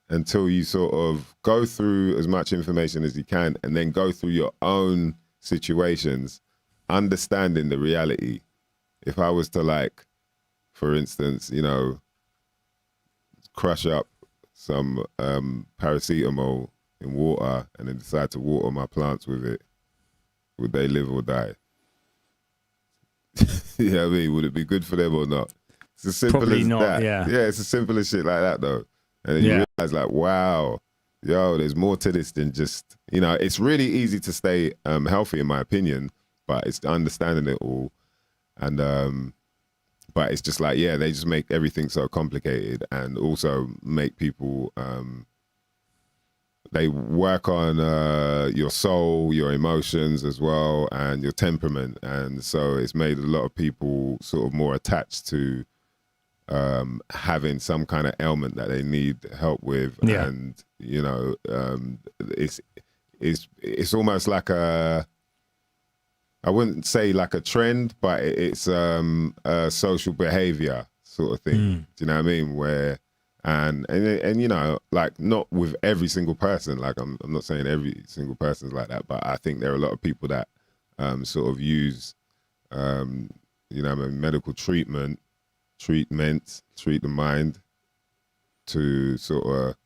until you sort of go through as much information as you can and then go through your own situations, understanding the reality. If I was to like, for instance, you know, crush up some paracetamol in water and then decide to water my plants with it, would they live or die? You know what I mean? Would it be good for them or not? It's as simple Probably as not, that. yeah. Yeah, it's as simple as shit like that though. And then you realize like, wow, yo, there's more to this than just, you know, it's really easy to stay healthy in my opinion, but it's understanding it all. And but it's just like, they just make everything so complicated, and also make people they work on your soul, your emotions as well, and your temperament. And so it's made a lot of people sort of more attached to having some kind of ailment that they need help with. And, you know, it's almost like I wouldn't say like a trend, but it's a social behavior sort of thing. Do you know what I mean? Where, and you know, like not with every single person, like I'm not saying every single person's like that, but I think there are a lot of people that sort of use, you know, medical treat the mind to sort of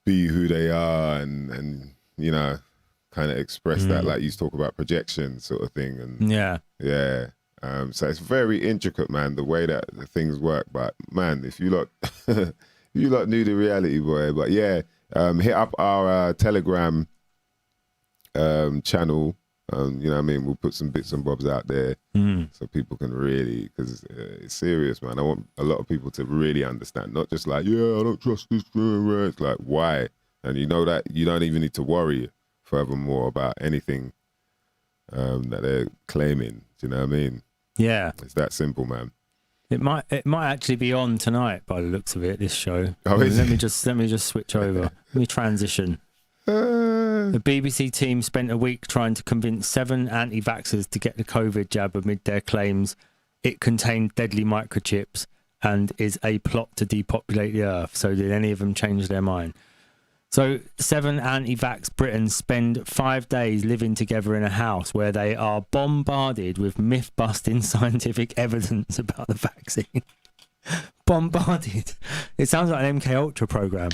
be who they are and you know, kind of express that, like you talk about projection sort of thing. And so it's very intricate, man, the way that the things work. But man, if you lot you lot knew the reality, boy. But hit up our Telegram channel. You know what I mean? We'll put some bits and bobs out there so people can really, because it's serious, man. I want a lot of people to really understand, not just like, I don't trust this. It's like, why? And you know that you don't even need to worry furthermore about anything that they're claiming. Do you know what I mean? Yeah. It's that simple, man. It might actually be on tonight by the looks of it, this show. Oh, let me just switch over. Let me transition. The BBC team spent a week trying to convince 7 anti-vaxxers to get the COVID jab amid their claims it contained deadly microchips and is a plot to depopulate the earth. So did any of them change their mind? So 7 anti-vax Britons spend 5 days living together in a house where they are bombarded with myth-busting scientific evidence about the vaccine. Bombarded. It sounds like an MK Ultra program,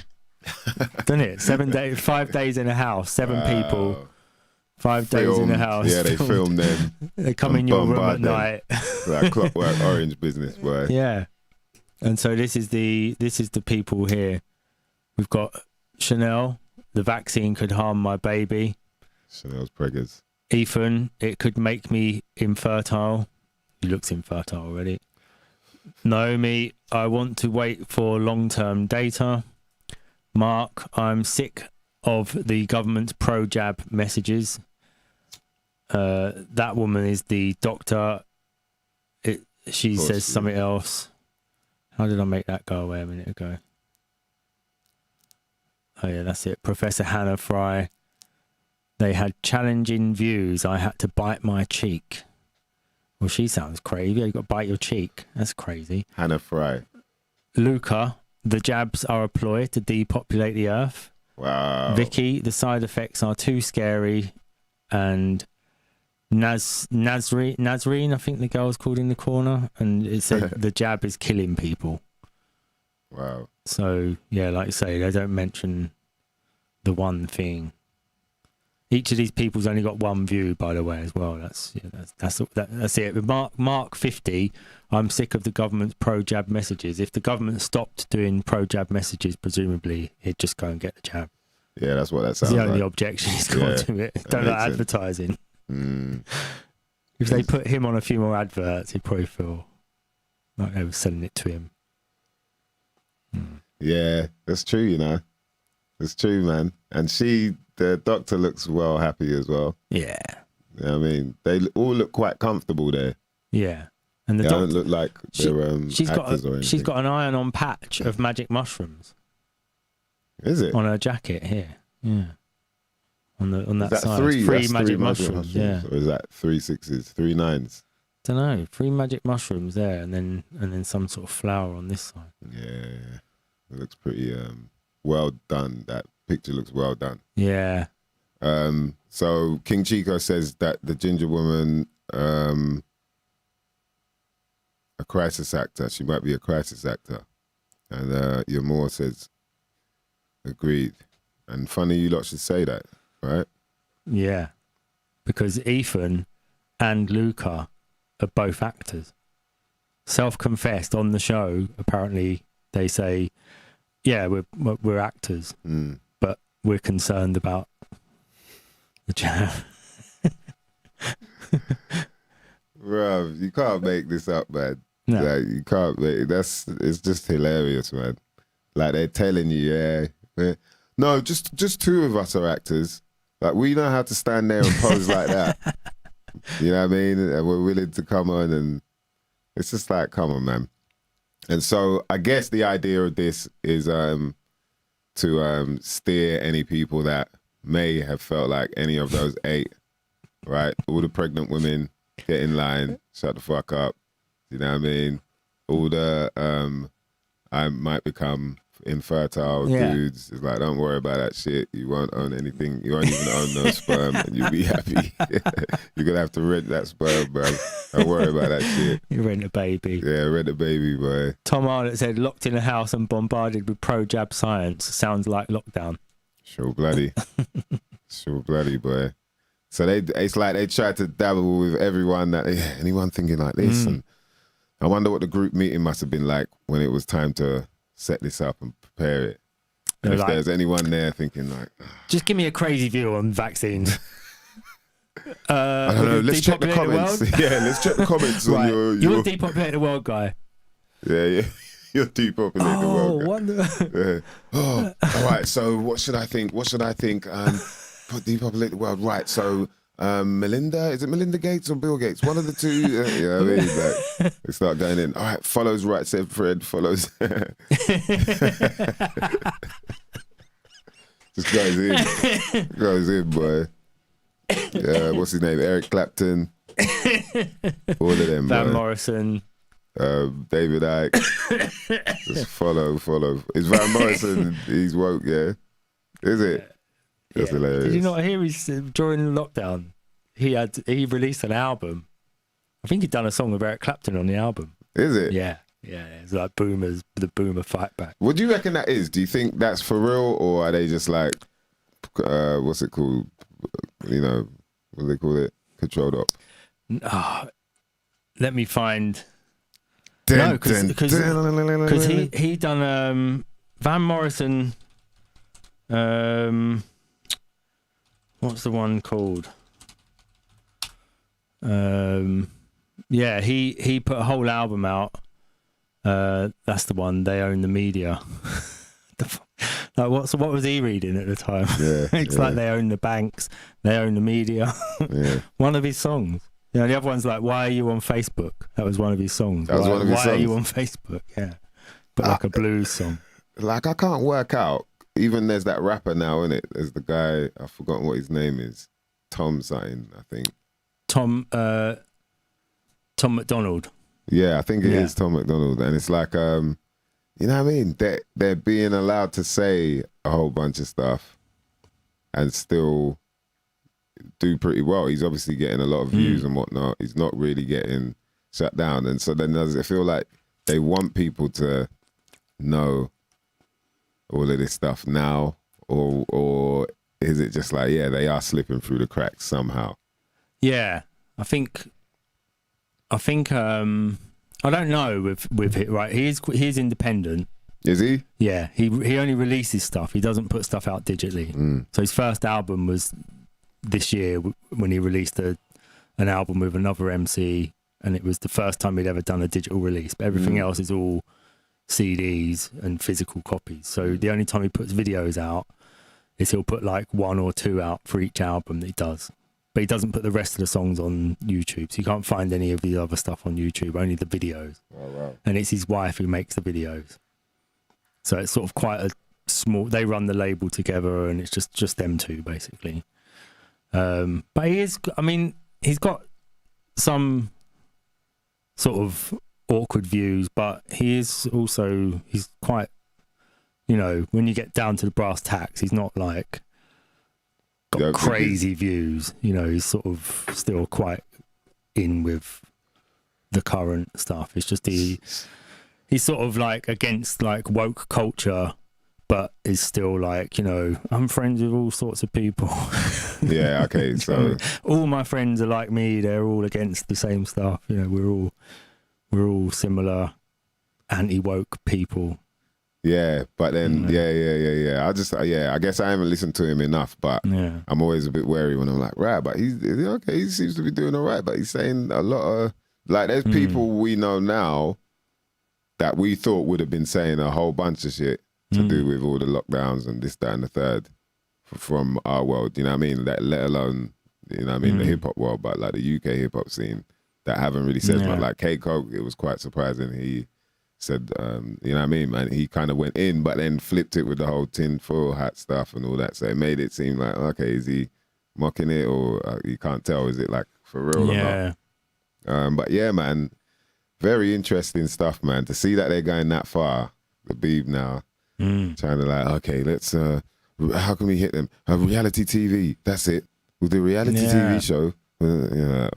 doesn't it? 5 days in a house, 7 people, 5 days in a house. Yeah, they film them. They come in your room at night. Like Clockwork Orange business, boy. Yeah. And so this is the people here. We've got Chanel, the vaccine could harm my baby. Chanel's preggers. Ethan, it could make me infertile. He looks infertile already. Naomi, I want to wait for long-term data. Mark, I'm sick of the government's pro-jab messages. That woman is the doctor. She says something else. How did I make that go away a minute ago? Oh yeah, that's it. Professor Hannah Fry. They had challenging views. I had to bite my cheek. Well, she sounds crazy. You got to bite your cheek. That's crazy. Hannah Fry. Luca, the jabs are a ploy to depopulate the earth. Wow. Vicky, the side effects are too scary. And Nazreen, I think the girl's called in the corner, and it said the jab is killing people. Wow. So yeah, like you say, they don't mention the one thing. Each of these people's only got one view, by the way, as well. That's it. With Mark 50, I'm sick of the government's pro-jab messages. If the government stopped doing pro-jab messages, presumably he'd just go and get the jab. Yeah, that's what that sounds It's like. the only objection he's got to it. Don't like advertising. If they put him on a few more adverts, he'd probably feel like they were selling it to him. Yeah, that's true, you know. It's true, man. And the doctor looks well happy as well. Yeah. You know what I mean? They all look quite comfortable there. Yeah. And the They doctor don't look like they're actors or anything. she's got an iron-on patch of magic mushrooms. Is it? On her jacket here. Yeah. On that side. Three magic mushrooms. Yeah. Or is that 3 6s, 3 9s? Don't know. 3 magic mushrooms there, and then some sort of flower on this side. Yeah. It looks pretty well done. That picture looks well done. Yeah. So King Chico says that the ginger woman, a crisis actor. She might be a crisis actor. And Yamor says, agreed. And funny you lot should say that, right? Yeah. Because Ethan and Luca are both actors. Self-confessed on the show, apparently they say, yeah, we're actors, but we're concerned about the jab. Bruv, you can't make this up, man. No. Like, you can't make it's just hilarious, man. Like they're telling you, yeah. No, just 2 of us are actors. Like we know how to stand there and pose like that. You know what I mean? And we're willing to come on, and it's just like, come on, man. And so I guess the idea of this is to steer any people that may have felt like any of those 8, right? All the pregnant women, get in line, shut the fuck up. You know what I mean? All the I might become infertile dudes. It's like, don't worry about that shit. You won't own anything. You won't even own no sperm, and you'll be happy. You're gonna have to rent that sperm, bro. Don't worry about that shit. You rent a baby. Yeah, rent a baby, boy. Tom Arnott said, locked in a house and bombarded with pro-jab science. Sounds like lockdown. Sure bloody. Sure bloody, boy. So it's like they tried to dabble with everyone that, anyone thinking like this. And I wonder what the group meeting must have been like when it was time to set this up and prepare it. And if like, there's anyone there thinking like, just give me a crazy view on vaccines. I don't know. Let's check the comments. Yeah, let's check the comments on your. You're a depopulate the world guy. Yeah. You're depopulate the world guy. Wonder. Yeah. Oh, all right. So what should I think? Put depopulate the world. Right. So Melinda, is it Melinda Gates or Bill Gates? One of the two. You know what I mean? Like, they start going in. All right. Follows right, said Fred. Follows. Just goes in, boy. Yeah, what's his name? Eric Clapton. All of them. Van boy. Morrison. David Icke. Just follow. Is Van Morrison? He's woke, yeah. Is it? That's hilarious. Did you not hear during lockdown? He released an album. I think he'd done a song with Eric Clapton on the album. Is it? Yeah. It's like the boomer fight back. What do you reckon that is? Do you think that's for real, or are they just like, what's it called? You know, what do they call it? Controlled up. Oh, let me find. No, because he done Van Morrison. What's the one called? Yeah, he put a whole album out. That's the one. They Own the Media. Like what was he reading at the time? Yeah, It's like they own the banks, they own the media. Yeah. One of his songs. Yeah, the other one's like, "Why are you on Facebook?" That was one of his songs. That was one of his Why songs. are you on Facebook? Yeah, but like a blues song. Like, I can't work out. Even there's that rapper now, innit? There's the guy, I've forgotten what his name is. Tom something, I think. Tom McDonald. Yeah, I think it is Tom McDonald. And it's like, you know what I mean? They're being allowed to say a whole bunch of stuff and still do pretty well. He's obviously getting a lot of views and whatnot. He's not really getting shut down. And so then does it feel like they want people to know all of this stuff now? Or is it just like, yeah, they are slipping through the cracks somehow? Yeah, I think I don't know with it, right? He's independent. Is he? Yeah, he only releases stuff. He doesn't put stuff out digitally. So his first album was this year when he released an album with another MC, and it was the first time he'd ever done a digital release. But everything else is all CDs and physical copies. So the only time he puts videos out is he'll put like 1 or 2 out for each album that he does. But he doesn't put the rest of the songs on YouTube. So you can't find any of the other stuff on YouTube, only the videos. Oh, wow. And it's his wife who makes the videos. So it's sort of quite a small, they run the label together and it's just them two basically. But he's got some sort of awkward views, but he's quite, you know, when you get down to the brass tacks, he's not like got crazy views. You know, he's sort of still quite in with the current stuff. It's just he's sort of like against like woke culture, but is still like, you know, I'm friends with all sorts of people. Yeah, okay. So all my friends are like me. They're all against the same stuff. You know, we're all similar anti-woke people. yeah, but then yeah. I guess I haven't listened to him enough, but I'm always a bit wary when I'm like, right, but is he okay? He seems to be doing all right, but he's saying a lot of like, there's people we know now that we thought would have been saying a whole bunch of shit to do with all the lockdowns and this, that, and the third from our world. You know what I mean? That, let alone, you know what I mean, the hip hop world, but like the UK hip hop scene that haven't really said much. Like K-Cog, it was quite surprising. He said, you know what I mean, man, he kind of went in, but then flipped it with the whole tinfoil hat stuff and all that. So it made it seem like, okay, is he mocking it, or you can't tell, is it like for real or not? But yeah, man, very interesting stuff, man. To see that they're going that far, the Beeb now, trying to like, okay, let's, how can we hit them? Reality TV, that's it. With the reality TV show, oh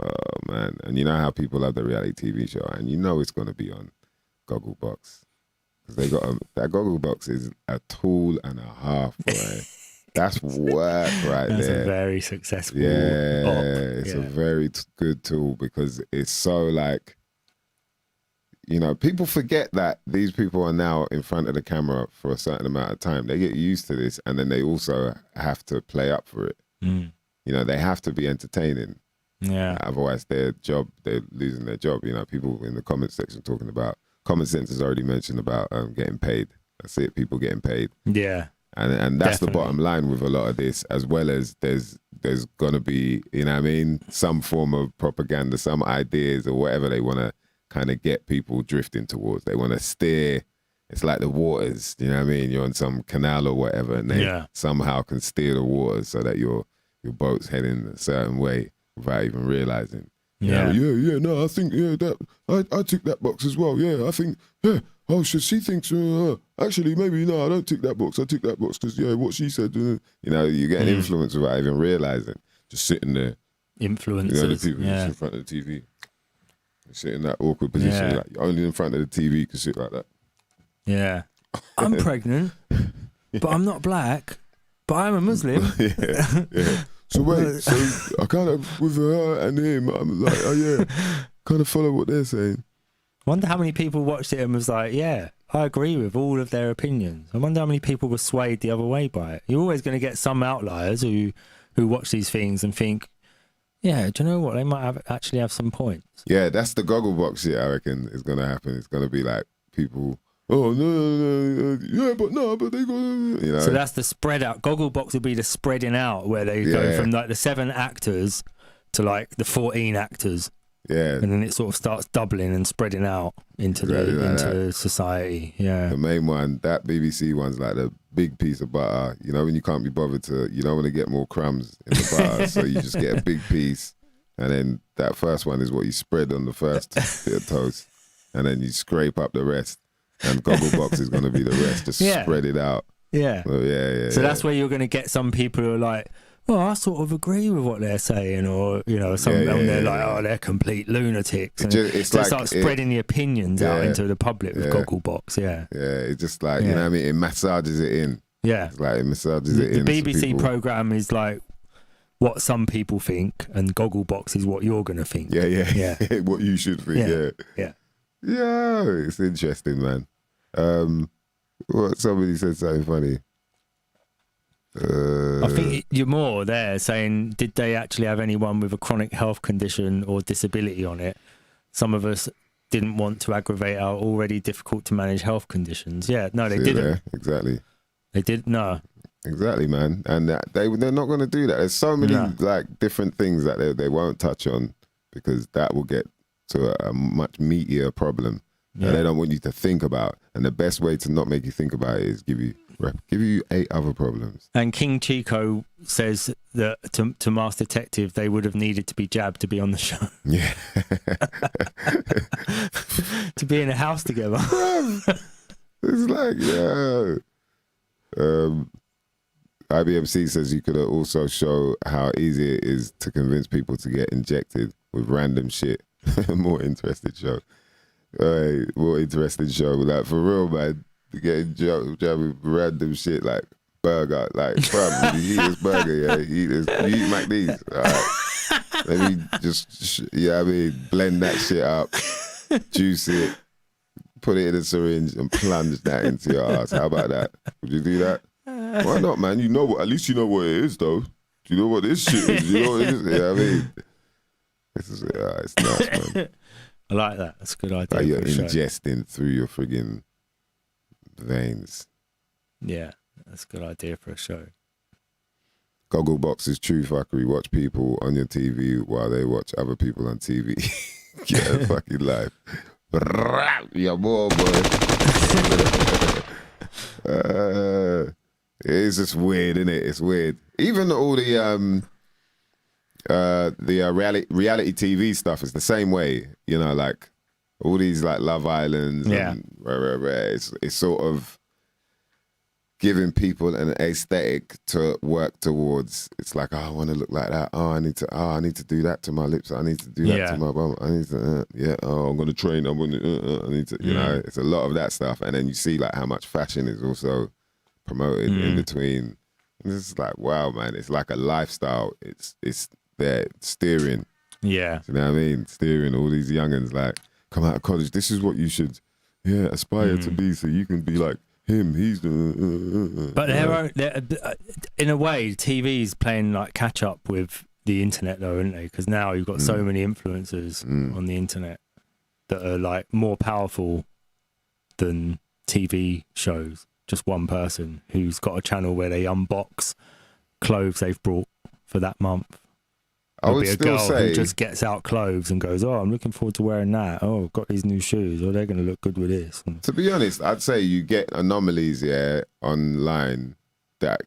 man. And you know how people love the reality TV show, and you know it's going to be on Gogglebox. Because they got that Gogglebox is a tool and a half, boy. That's work right That's there. A very successful it's a very good tool, because it's so like, you know, people forget that these people are now in front of the camera for a certain amount of time. They get used to this, and then they also have to play up for it. You know, they have to be entertaining. Yeah. Otherwise, they're losing their job. You know, people in the comment section talking about, Common Sense has already mentioned about getting paid. That's it, people getting paid. Yeah. And that's the bottom line with a lot of this, as well as there's gonna be, you know what I mean, some form of propaganda, some ideas or whatever they want to kind of get people drifting towards. They want to steer. It's like the waters, you know what I mean? You're on some canal or whatever, and they somehow can steer the waters so that your boat's heading a certain way without even realizing. No, I think, that I tick that box as well. Yeah, I think, oh, she thinks, actually, maybe, no, I don't tick that box. I tick that box because, what she said. You know, you get an influence without even realizing. Just sitting there. Influencers. You know, the people just in front of the TV. Sit in that awkward position. Like, you're only in front of the TV you can sit like that. Yeah. I'm pregnant, but I'm not black, but I'm a Muslim. yeah. So wait, so I kind of, with her and him, I'm like, kind of follow what they're saying. I wonder how many people watched it and was like, yeah, I agree with all of their opinions. I wonder how many people were swayed the other way by it. You're always going to get some outliers who watch these things and think, Yeah, do you know what? They might actually have some points. Yeah, that's the Gogglebox shit, I reckon, is going to happen. It's going to be like people, oh, no, yeah, but they go, you know. So that's the spread out. Gogglebox would be the spreading out, where they go from like the 7 actors to like the 14 actors. Yeah. And then it sort of starts doubling and spreading out into society. Yeah. The main one, that BBC one's like the big piece of butter. You know, when you can't be bothered to, you don't want to get more crumbs in the butter, so you just get a big piece. And then that first one is what you spread on the first bit of toast. And then you scrape up the rest. And Gogglebox is going to be the rest. Just spread it out. Yeah. So, So that's where you're going to get some people who are like, well, I sort of agree with what they're saying, or some they're like, oh, they're complete lunatics. And it's so like, start spreading the opinions out into the public with Gogglebox. Yeah, it's just like you know what I mean. It massages it in. Yeah, it's like it massages it in. in. The BBC program is like what some people think, and Gogglebox is what you're going to think. Yeah. What you should think. Yeah. It's interesting, man. Somebody said something funny. I think you're more there saying, did they actually have anyone with a chronic health condition or disability on it? Some of us didn't want to aggravate our already difficult to manage health conditions. Yeah, no, they didn't. Yeah, exactly. They did, no. Exactly, man. And they're not going to do that. There's so many like different things that they won't touch on because that will get to a much meatier problem that they don't want you to think about. And the best way to not make you think about it is give you 8 other problems. And King Chico says that to Master Detective, they would have needed to be jabbed to be on the show. Yeah. To be in a house together. It's like, IBMC says you could also show how easy it is to convince people to get injected with random shit. More interesting show. More interesting show. Like, for real, man. Getting jabbed with random shit like burger, like bro, you eat this burger, you eat McD's. All right. Let me just, blend that shit up, juice it, put it in a syringe, and plunge that into your ass. How about that? Would you do that? Why not, man? You know what? At least you know what it is, though. You know what this shit is. You know what it is. Yeah, I mean, it's nuts, man. I like that. That's a good idea. Like you're ingesting through your friggin' veins. Yeah, that's a good idea for a show. Gogglebox is true fuckery. Watch people on your TV while they watch other people on TV. Get a fucking life. Yeah, boy. It's just weird, isn't it? It's weird. Even all the reality TV stuff is the same way. You know, like all these like Love Islands. And it's sort of giving people an aesthetic to work towards. It's like, oh, I want to look like that. I need to do that to my lips. I need to do that to my bum. I need to, I'm going to train. I need to, you know, it's a lot of that stuff. And then you see like how much fashion is also promoted in between. And it's like, wow, man, it's like a lifestyle. It's there steering. Yeah. You know what I mean? Steering all these youngins like, come out of college. This is what you should, aspire to be so you can be like him. He's the. But in a way, TV's playing like catch up with the internet, though, isn't they? Because now you've got so many influencers on the internet that are like more powerful than TV shows. Just one person who's got a channel where they unbox clothes they've brought for that month. I would still say who just gets out clothes and goes, oh, I'm looking forward to wearing that. Oh, I've got these new shoes. Oh, they're going to look good with this. To be honest, I'd say you get anomalies, online that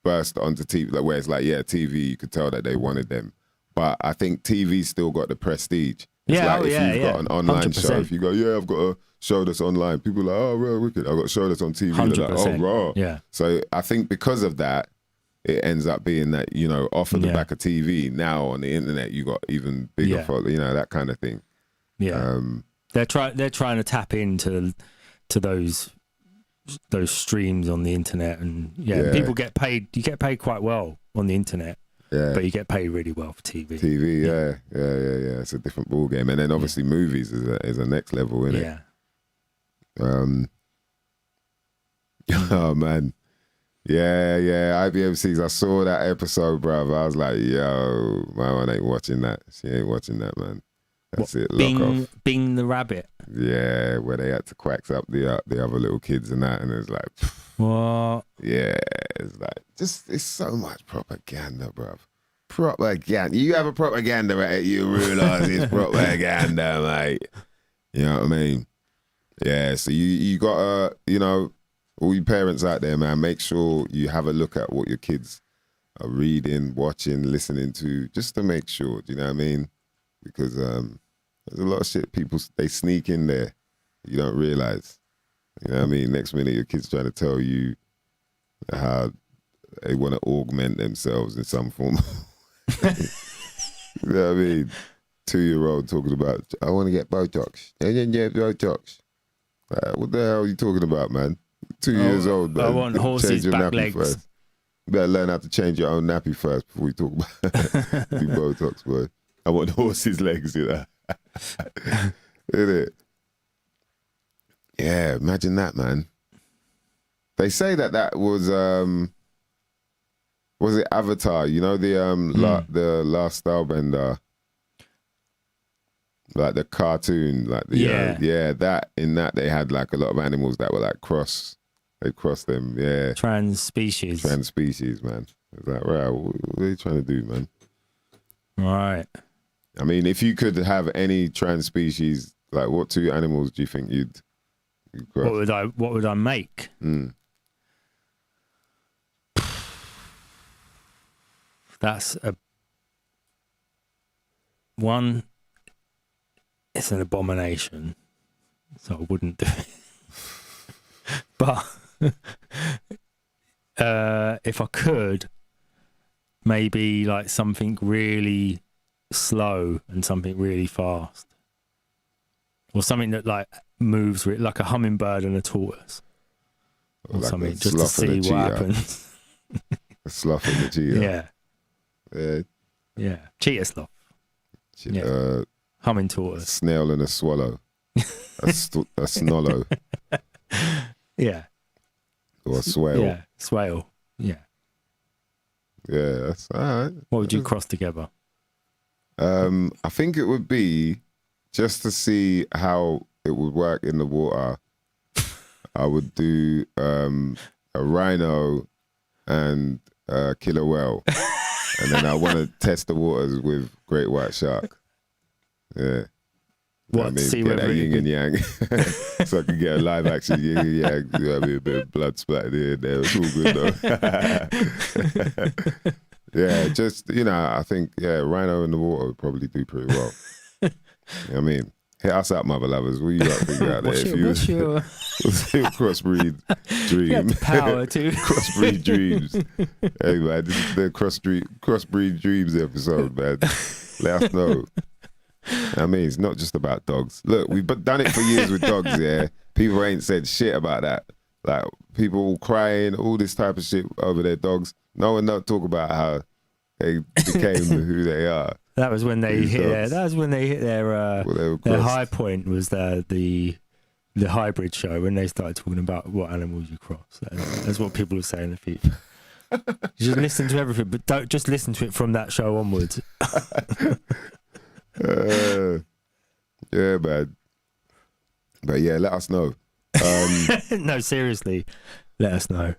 burst onto TV, like, where it's like, TV, you could tell that they wanted them. But I think TV's still got the prestige. It's like if you've got an online 100%. Show, if you go, I've got a show that's online, people are like, oh, real wicked. I've got a show that's on TV. They're like, oh, raw. Yeah. So I think because of that, it ends up being that, off of the back of TV, now on the internet, you got even bigger follow, that kind of thing. Yeah. They're trying to tap into those streams on the internet, and people get paid. You get paid quite well on the internet. Yeah. But you get paid really well for TV. Yeah. It's a different ball game. And then obviously movies is a next level, isn't it? Yeah. Oh man. Yeah, IBMCs. I saw that episode, bruv. I was like, yo, my one ain't watching that. She ain't watching that, man. That's it. Lock off. Bing the rabbit. Yeah, where they had to quack up the other little kids and that, and it's like, What? yeah, it's like it's so much propaganda, bruv. Propaganda. You have a propaganda, right? You realize it's propaganda, mate. You know what I mean? Yeah. So you gotta, all you parents out there, man, make sure you have a look at what your kids are reading, watching, listening to, just to make sure. Do you know what I mean? Because there's a lot of shit they sneak in there you don't realize. You know what I mean? Next minute your kid's trying to tell you how they want to augment themselves in some form. You know what I mean? 2-year-old talking about, I want to get Botox. Botox. What the hell are you talking about, man? 2 years old, man. I want horses' back legs. First. You better learn how to change your own nappy first before we talk about do Botox, boy. I want horses' legs, Isn't it? Yeah, imagine that, man. They say that was it Avatar? You know the Last Stylebender, like the cartoon, like that in that they had like a lot of animals that were like they crossed them, yeah. Trans species, man. It's like, right, what are you trying to do, man? Right. I mean, if you could have any trans species, like what 2 animals do you think you'd cross? What would I make? That's one. It's an abomination, so I wouldn't do it. But if I could, maybe like something really slow and something really fast, or something that like moves like a hummingbird and a tortoise, or like something, just to see what happens. A sloth and a cheetah. Yeah. Cheetah sloth. Humming tortoise. Snail and a swallow. a snallow. Yeah. Or a swale. Yeah, swale. Yeah. Yeah, that's all right. What would you cross together? I think it would be just to see how it would work in the water. I would do a rhino and a killer whale. And then I want to test the waters with great white shark. Yeah. What, I mean, see get whether that yin and yang. So I can get a live action yin and yang. You know what I mean? A bit of blood splattered here and there. It's all good though. Yeah, just, I think, rhino in the water would probably do pretty well. You know what I mean? Hit us up, mother lovers. What you got to figure out there? What's your Crossbreed Dream? Power too. Crossbreed Dreams. Hey man, this is the Crossbreed Dreams episode, man. Let us know. I mean, it's not just about dogs. Look, we've done it for years with dogs. Yeah, people ain't said shit about that. Like people crying, all this type of shit over their dogs. No one don't talk about how they became who they are. That was when they hit their high point. Was the hybrid show when they started talking about what animals you cross. That's what people are saying in the future. You just listen to everything, but don't just listen to it from that show onwards. Yeah, man. But yeah, let us know. No, seriously, let us know.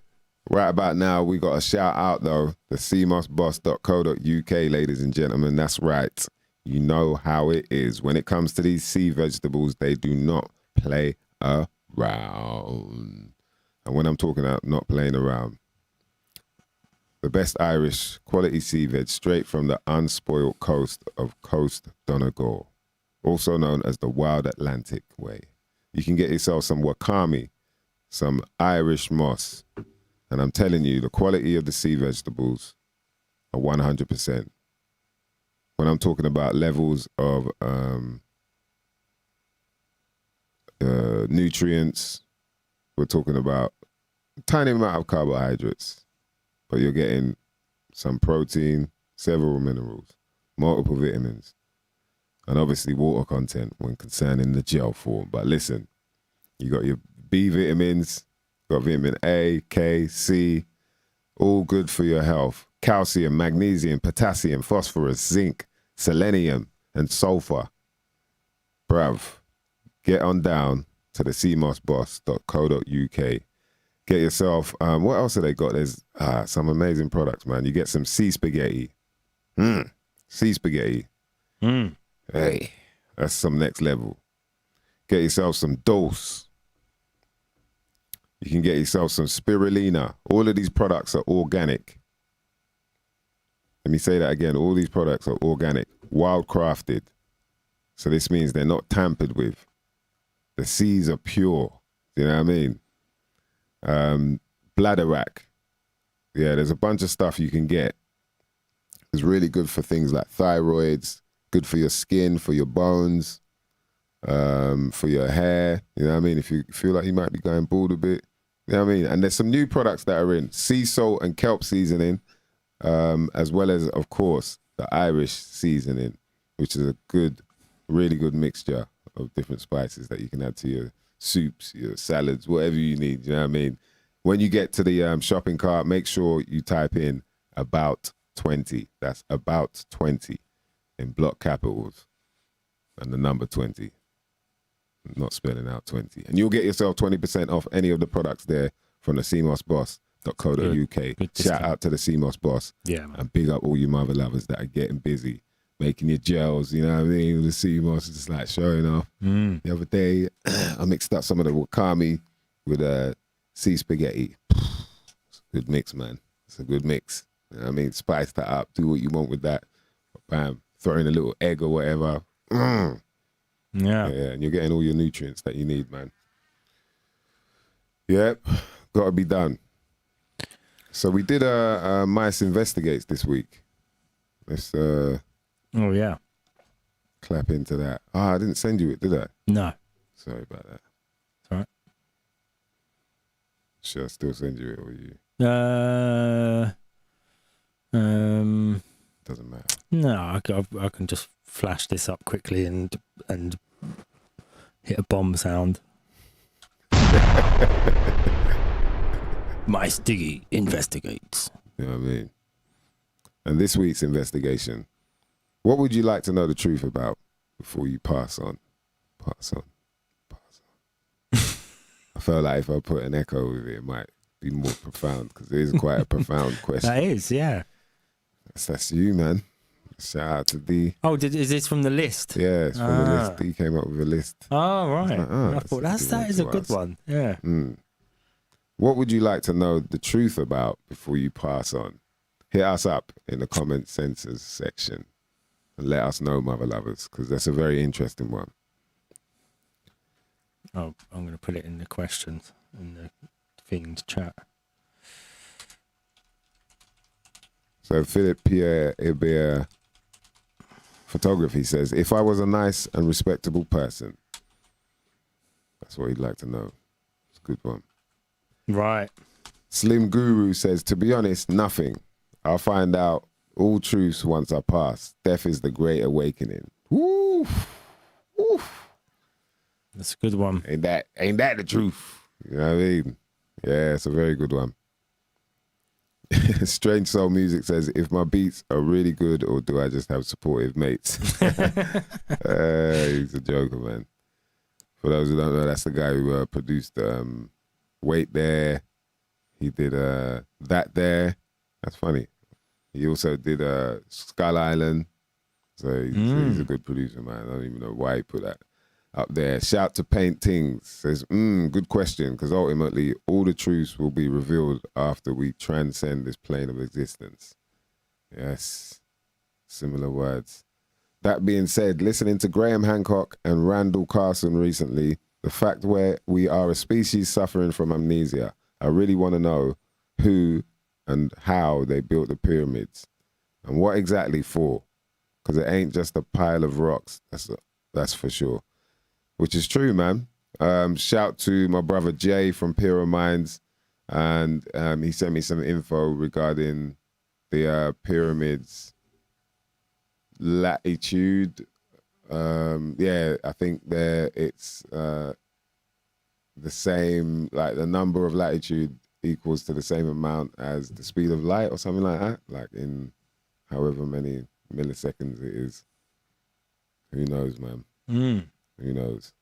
Right about now, we got a shout out though. The cmossboss.co.uk, ladies and gentlemen. That's right. You know how it is. When it comes to these sea vegetables, they do not play around. And when I'm talking about not playing around, the best Irish quality sea veg straight from the unspoiled coast of Coast Donegal, also known as the Wild Atlantic Way. You can get yourself some wakame, some Irish moss, and I'm telling you, the quality of the sea vegetables are 100%. When I'm talking about levels of nutrients, we're talking about a tiny amount of carbohydrates, but you're getting some protein, several minerals, multiple vitamins, and obviously water content when concerning the gel form. But listen, you got your B vitamins, got vitamin A, K, C, all good for your health. Calcium, magnesium, potassium, phosphorus, zinc, selenium, and sulfur. Bruv, get on down to the cmossboss.co.uk. Get yourself, what else have they got? There's some amazing products, man. You get some sea spaghetti. Sea spaghetti. Hey, that's some next level. Get yourself some dose. You can get yourself some spirulina. All of these products are organic. Let me say that again. All these products are organic, wild crafted. So this means they're not tampered with. The seeds are pure. You know what I mean? Bladderwrack. Yeah, there's a bunch of stuff you can get. It's really good for things like thyroids, good for your skin, for your bones, for your hair. You know what I mean? If you feel like you might be going bald a bit. You know what I mean? And there's some new products that are in. Sea salt and kelp seasoning, as well as, of course, the Irish seasoning, which is a good, really good mixture of different spices that you can add to your soups, your salads, whatever you need. You know what I mean? When you get to the shopping cart, make sure you type in about 20. That's about 20 in block capitals and the number 20. Not spelling out 20. And you'll get yourself 20% off any of the products there from the cmossboss.co.uk. Good Shout out to the CMOS Boss. Yeah, man. And big up all you mother lovers that are getting busy, making your gels, you know what I mean? The CMOS is just like showing off. The other day, I mixed up some of the wakame with sea spaghetti. It's a good mix, man. It's a good mix. You know what I mean? Spice that up. Do what you want with that. Bam. Throw in a little egg or whatever. Yeah, and you're getting all your nutrients that you need, man. Yep, got to be done. So we did Mice Investigates this week. Let's oh yeah, clap into that. I didn't send you it, did I? No. Sorry about that. It's all right. Should I still send you it or you? Doesn't matter. No, I can just flash this up quickly and hit a bomb sound. MysDiggi investigates. You know what I mean? And this week's investigation, what would you like to know the truth about before you pass on? Pass on. Pass on. I felt like if I put an echo with it, it might be more profound because it is quite a profound question. That is, yeah. That's you, man. Shout out to D. Oh, is this from the list? Yeah, it's from the list. D came up with a list. Oh, right. Like, I thought that is a good one. Yeah. What would you like to know the truth about before you pass on? Hit us up in the comment sensors section and let us know, mother lovers, because that's a very interesting one. Oh, I'm going to put it in the questions in the thing's chat. So Philip Pierre Ibea Photography says, if I was a nice and respectable person, that's what he'd like to know. It's a good one. Right. Slim Guru says, to be honest, nothing. I'll find out all truths once I pass. Death is the great awakening. Woo! Woo! That's a good one. Ain't that the truth? You know what I mean? Yeah, it's a very good one. Strange Soul Music says, if my beats are really good or do I just have supportive mates? He's a joker, man. For those who don't know, that's the guy who produced Wait There. He did That There. That's funny. He also did Skull Island. So he's a good producer, man. I don't even know why he put that up there. Shout to Paintings says, good question, because ultimately all the truths will be revealed after we transcend this plane of existence. Yes, similar words. That being said, listening to Graham Hancock and Randall Carson recently, the fact where we are a species suffering from amnesia, I really want to know who and how they built the pyramids and what exactly for, because it ain't just a pile of rocks, that's for sure. Which is true, man. Shout to my brother Jay from Pure Minds, and he sent me some info regarding the pyramids latitude. Yeah, I think it's the same, like the number of latitude equals to the same amount as the speed of light or something like that, like in however many milliseconds it is. Who knows, man? Who knows?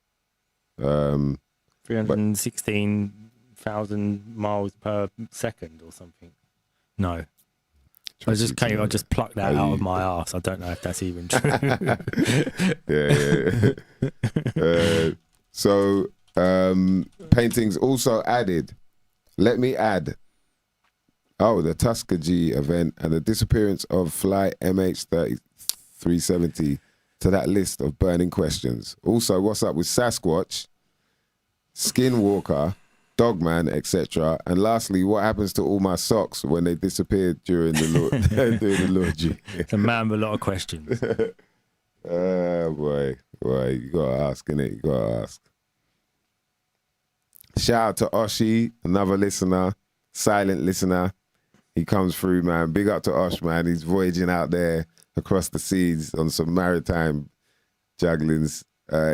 316,000 miles per second or something. No. I just plucked that out of my ass. I don't know if that's even true. yeah. So paintings also added. Let me add. Oh, the Tuskegee event and the disappearance of flight MH370 to that list of burning questions. Also, what's up with Sasquatch, Skinwalker, Dogman, etc. And lastly, what happens to all my socks when they disappeared during the Lord? It's a man with a lot of questions. Boy, you gotta ask, innit? You gotta ask. Shout out to Oshi, another listener, silent listener. He comes through, man. Big up to Osh, man. He's voyaging out there across the seas on some maritime jugglings.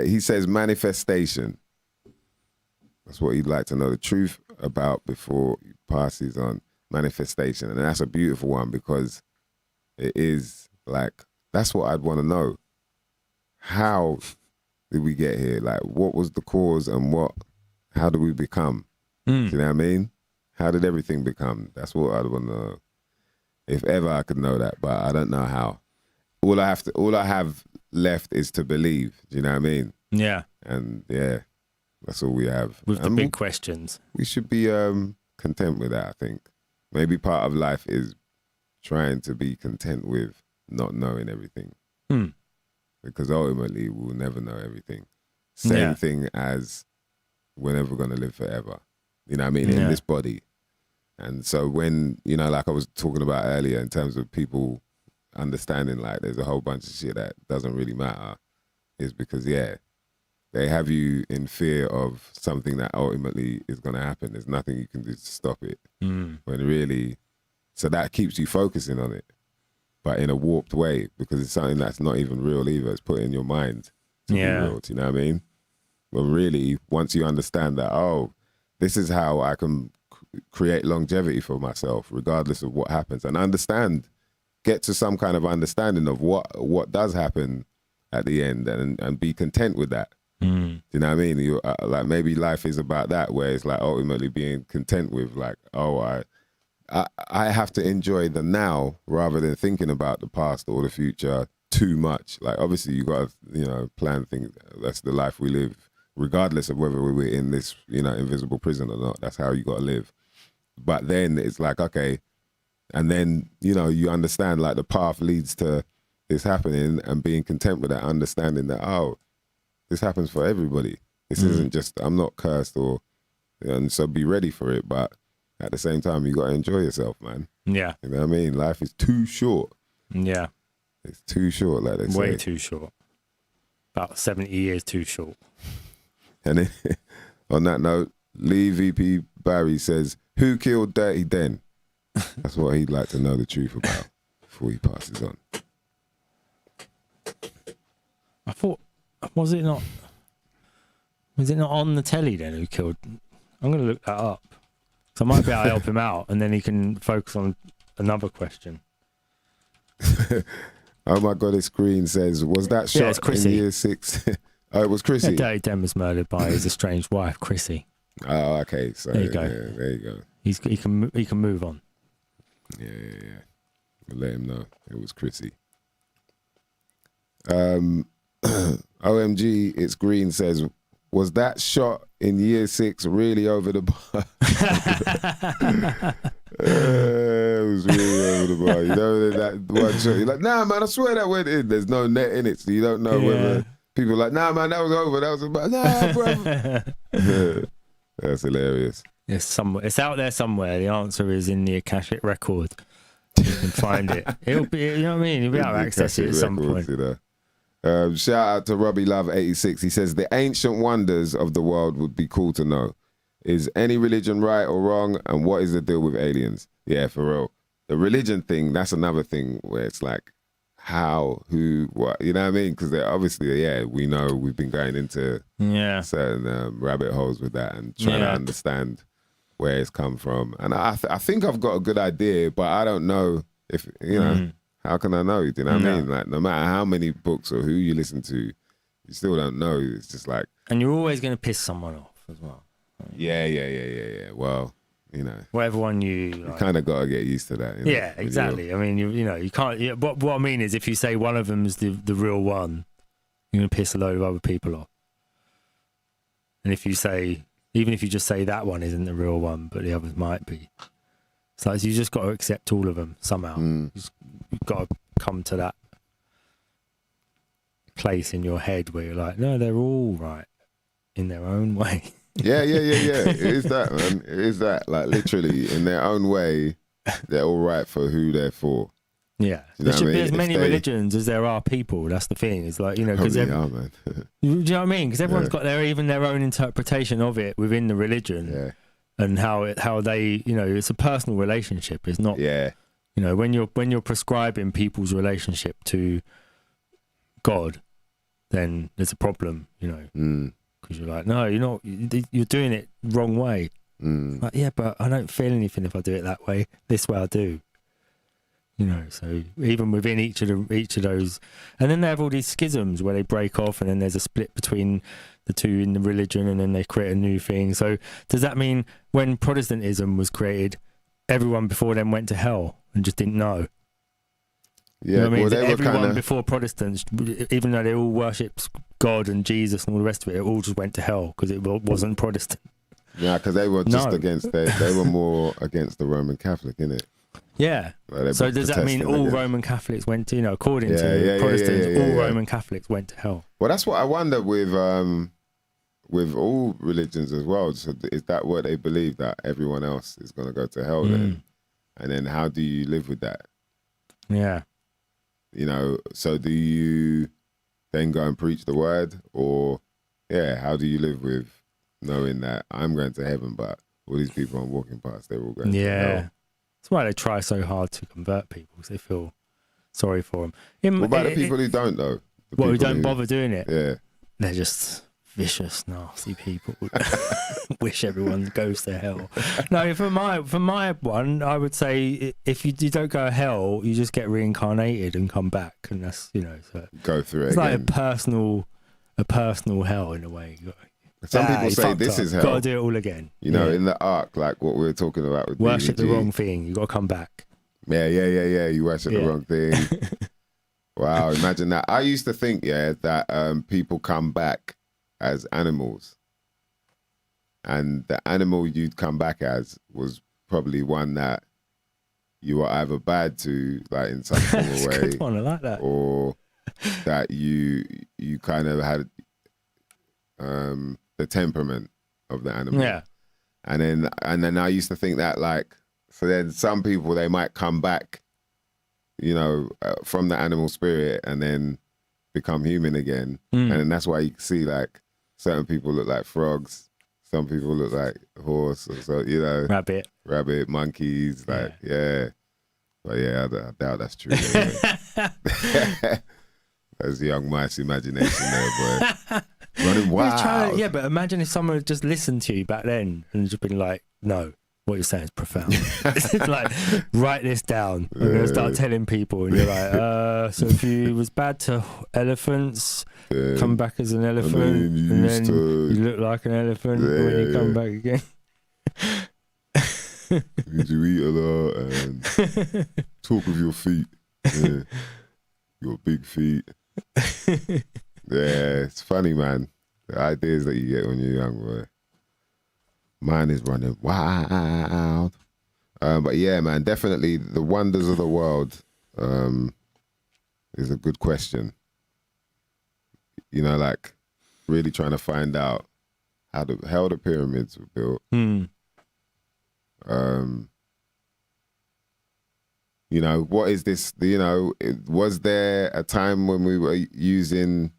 He says manifestation. That's what he'd like to know the truth about before he passes on. Manifestation. And that's a beautiful one because it is like, that's what I'd want to know. How did we get here? Like, what was the cause and how do we become? Do you know what I mean? How did everything become? That's what I'd want to know. If ever I could know that, but I don't know how. All I have left is to believe. Do you know what I mean? Yeah. And yeah, that's all we have. With the big questions. We should be content with that, I think. Maybe part of life is trying to be content with not knowing everything. Because ultimately we'll never know everything. Same thing as we're never going to live forever. You know what I mean? In this body. And so when, like I was talking about earlier in terms of people understanding like there's a whole bunch of shit that doesn't really matter, is because, they have you in fear of something that ultimately is going to happen. There's nothing you can do to stop it. When really, so that keeps you focusing on it, but in a warped way, because it's something that's not even real either. It's put in your mind to be real. Do you know what I mean? But really, once you understand that, this is how I can create longevity for myself, regardless of what happens, and get to some kind of understanding of what does happen at the end, and be content with that. Do you know what I mean? Like maybe life is about that, where it's like ultimately being content with like, I have to enjoy the now rather than thinking about the past or the future too much. Like obviously you got to plan things. That's the life we live, regardless of whether we're in this invisible prison or not. That's how you got to live. But then it's like, okay, and then you understand like the path leads to this happening, and being content with that, understanding that this happens for everybody. This isn't just, I'm not cursed, and so be ready for it. But at the same time, you got to enjoy yourself, man. Yeah. You know what I mean? Life is too short. Yeah. It's too short, like they say. Way too short. About 70 years too short. And then, on that note, Lee VP Barry says, who killed Dirty Den? That's what he'd like to know the truth about before he passes on. I thought, was it not on the telly then who killed? I'm going to look that up. So I might be able to help him out, and then he can focus on another question. Oh my God, his screen says, was that shot in year 6? Oh, it was Chrissy. Yeah, Dirty Den was murdered by his estranged wife, Chrissy. Oh, okay. So there you go. Yeah, there you go. He can move on. Yeah. We'll let him know it was Chrissy. OMG, it's Green says, was that shot in year 6 really over the bar? It was really over the bar. That one shot. You're like, nah, man, I swear that went in. There's no net in it, so you don't know whether people are like, nah, man, that was over. That was about, nah, bro. That's hilarious. It's out there somewhere. The answer is in the Akashic record. You can find it. It'll be, you know what I mean? You'll be able to access it at some point. Shout out to Robbie Love 86. He says the ancient wonders of the world would be cool to know. Is any religion right or wrong? And what is the deal with aliens? Yeah, for real. The religion thing, that's another thing where it's like how, who, what, you know what I mean? Because obviously, we know we've been going into certain rabbit holes with that and trying to understand where it's come from. And I think I've got a good idea, but I don't know if, you know, how can I know? Do you know what I mean? Like, no matter how many books or who you listen to, you still don't know. It's just like... And you're always going to piss someone off as well. Yeah. Well, you know, whatever one you kind of got to get used to that. You know, yeah, exactly. I mean, you know, you can't. Yeah, what I mean is, if you say one of them's the real one, you're gonna piss a load of other people off. And if you say, even if you just say that one isn't the real one, but the others might be, it's like, so you just got to accept all of them somehow. You've got to come to that place in your head where you're like, no, they're all right in their own way. Yeah. It is that, man. It is that. Like, literally, in their own way, they're all right for who they're for. Yeah. You know There should be what I as mean? many religions as there are people. That's the thing. It's like, you know, because man. do you know what I mean? Because everyone's got their own interpretation of it within the religion. Yeah. And how they, you know, it's a personal relationship. It's not, Yeah. you know, when you're prescribing people's relationship to God, then there's a problem, you know, because you're like, no, you're not, you're doing it wrong way. Like, yeah, but I don't feel anything if I do it that way. This way I do, you know. So even within each of those, and then they have all these schisms where they break off, and then there's a split between the two in the religion, and then they create a new thing. So does that mean when Protestantism was created, everyone before them went to hell and just didn't know? Yeah, you know what I mean? well, Everyone before Protestants, even though they all worshipped God and Jesus and all the rest of it, it all just went to hell because it wasn't Protestant. Yeah, because they were just against they were more against the Roman Catholic, innit? Yeah. Like, so does that mean all Roman Catholics went to, you know, according to Protestants, all Roman Catholics went to hell? Well, that's what I wonder with all religions as well. So is that what they believe, that everyone else is going to go to hell then? And then how do you live with that? Yeah. You know, so do you then go and preach the word, or how do you live with knowing that I'm going to heaven, but all these people I'm walking past, they're all going to hell? That's why they try so hard to convert people, because they feel sorry for them. What about the people who don't, though? Who don't bother doing it? Yeah. They're just vicious, nasty people. Wish everyone goes to hell. No, for my one, I would say if you don't go to hell, you just get reincarnated and come back, and that's, you know, so go through it. It's again. like a personal hell in a way. Some people say this is hell. Got to do it all again. You know, in the ark, like what we were talking about with worship DDG. the wrong thing. You got to come back. Yeah. You worship the wrong thing. Wow, imagine that. I used to think, that people come back as animals, and the animal you'd come back as was probably one that you were either bad to, like in some form of way, good one, I like that. or that you kind of had the temperament of the animal. Yeah. And then I used to think that, like, so then some people, they might come back, you know, from the animal spirit and then become human again. And then that's why you see, like, certain people look like frogs, some people look like horse, or so, you know, rabbit, monkeys, like, But I doubt that's true. Anyway. That's young mice imagination there, boy. Running wild. But imagine if someone had just listened to you back then and just been like, no, what you're saying is profound. It's like, write this down. I'm going to start telling people. And you're like, so if you was bad to elephants, come back as an elephant, and then you look like an elephant when you come back again. You eat a lot and talk with your feet. Yeah. Your big feet. Yeah, it's funny, man. The ideas that you get when you're young, boy. Mine is running wild. But yeah, man, definitely the wonders of the world is a good question. You know, like really trying to find out how the pyramids were built. You know, what is this? You know, was there a time when we were using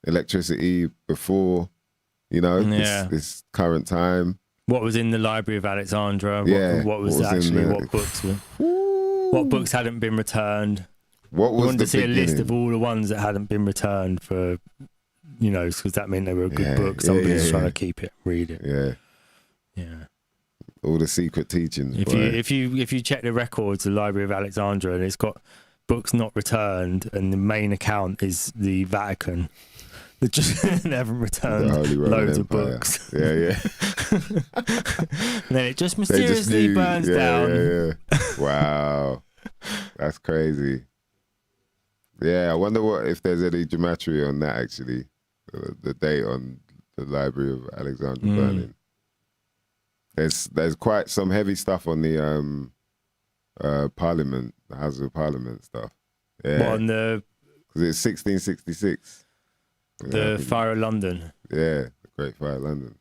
electricity before, you know, this current time? What was in the Library of Alexandria? What books were? What books hadn't been returned? What was we wanted to see a list of all the ones that hadn't been returned for, you know, because that meant they were a good book. Somebody's trying to keep it, read it. Yeah. all the secret teachings. If you check the records, the Library of Alexandria, and it's got books not returned, and the main account is the Vatican. They just they haven't returned loads of books. Yeah. And then it just mysteriously burns down. Yeah. Wow, that's crazy. Yeah, I wonder if there's any gematria on that actually. The date on the Library of Alexandria burning. There's quite some heavy stuff on the Parliament, the House of Parliament stuff. Yeah, what, on the? Because it's 1666. The Fire of London. Yeah, the Great Fire of London.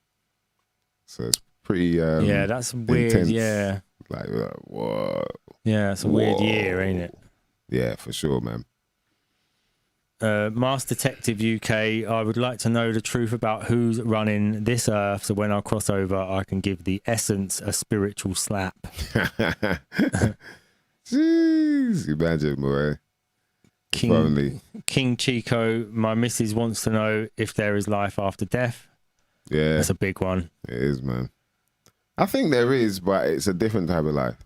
So it's pretty. Yeah, that's weird. Intense. Yeah. Like, whoa. Yeah, it's a weird year, ain't it? Yeah, for sure, man. Masked Detective UK, I would like to know the truth about who's running this earth, so when I cross over, I can give the essence a spiritual slap. Jeez, imagine, boy. King Chico, my missus wants to know if there is life after death. Yeah. That's a big one. It is, man. I think there is, but it's a different type of life.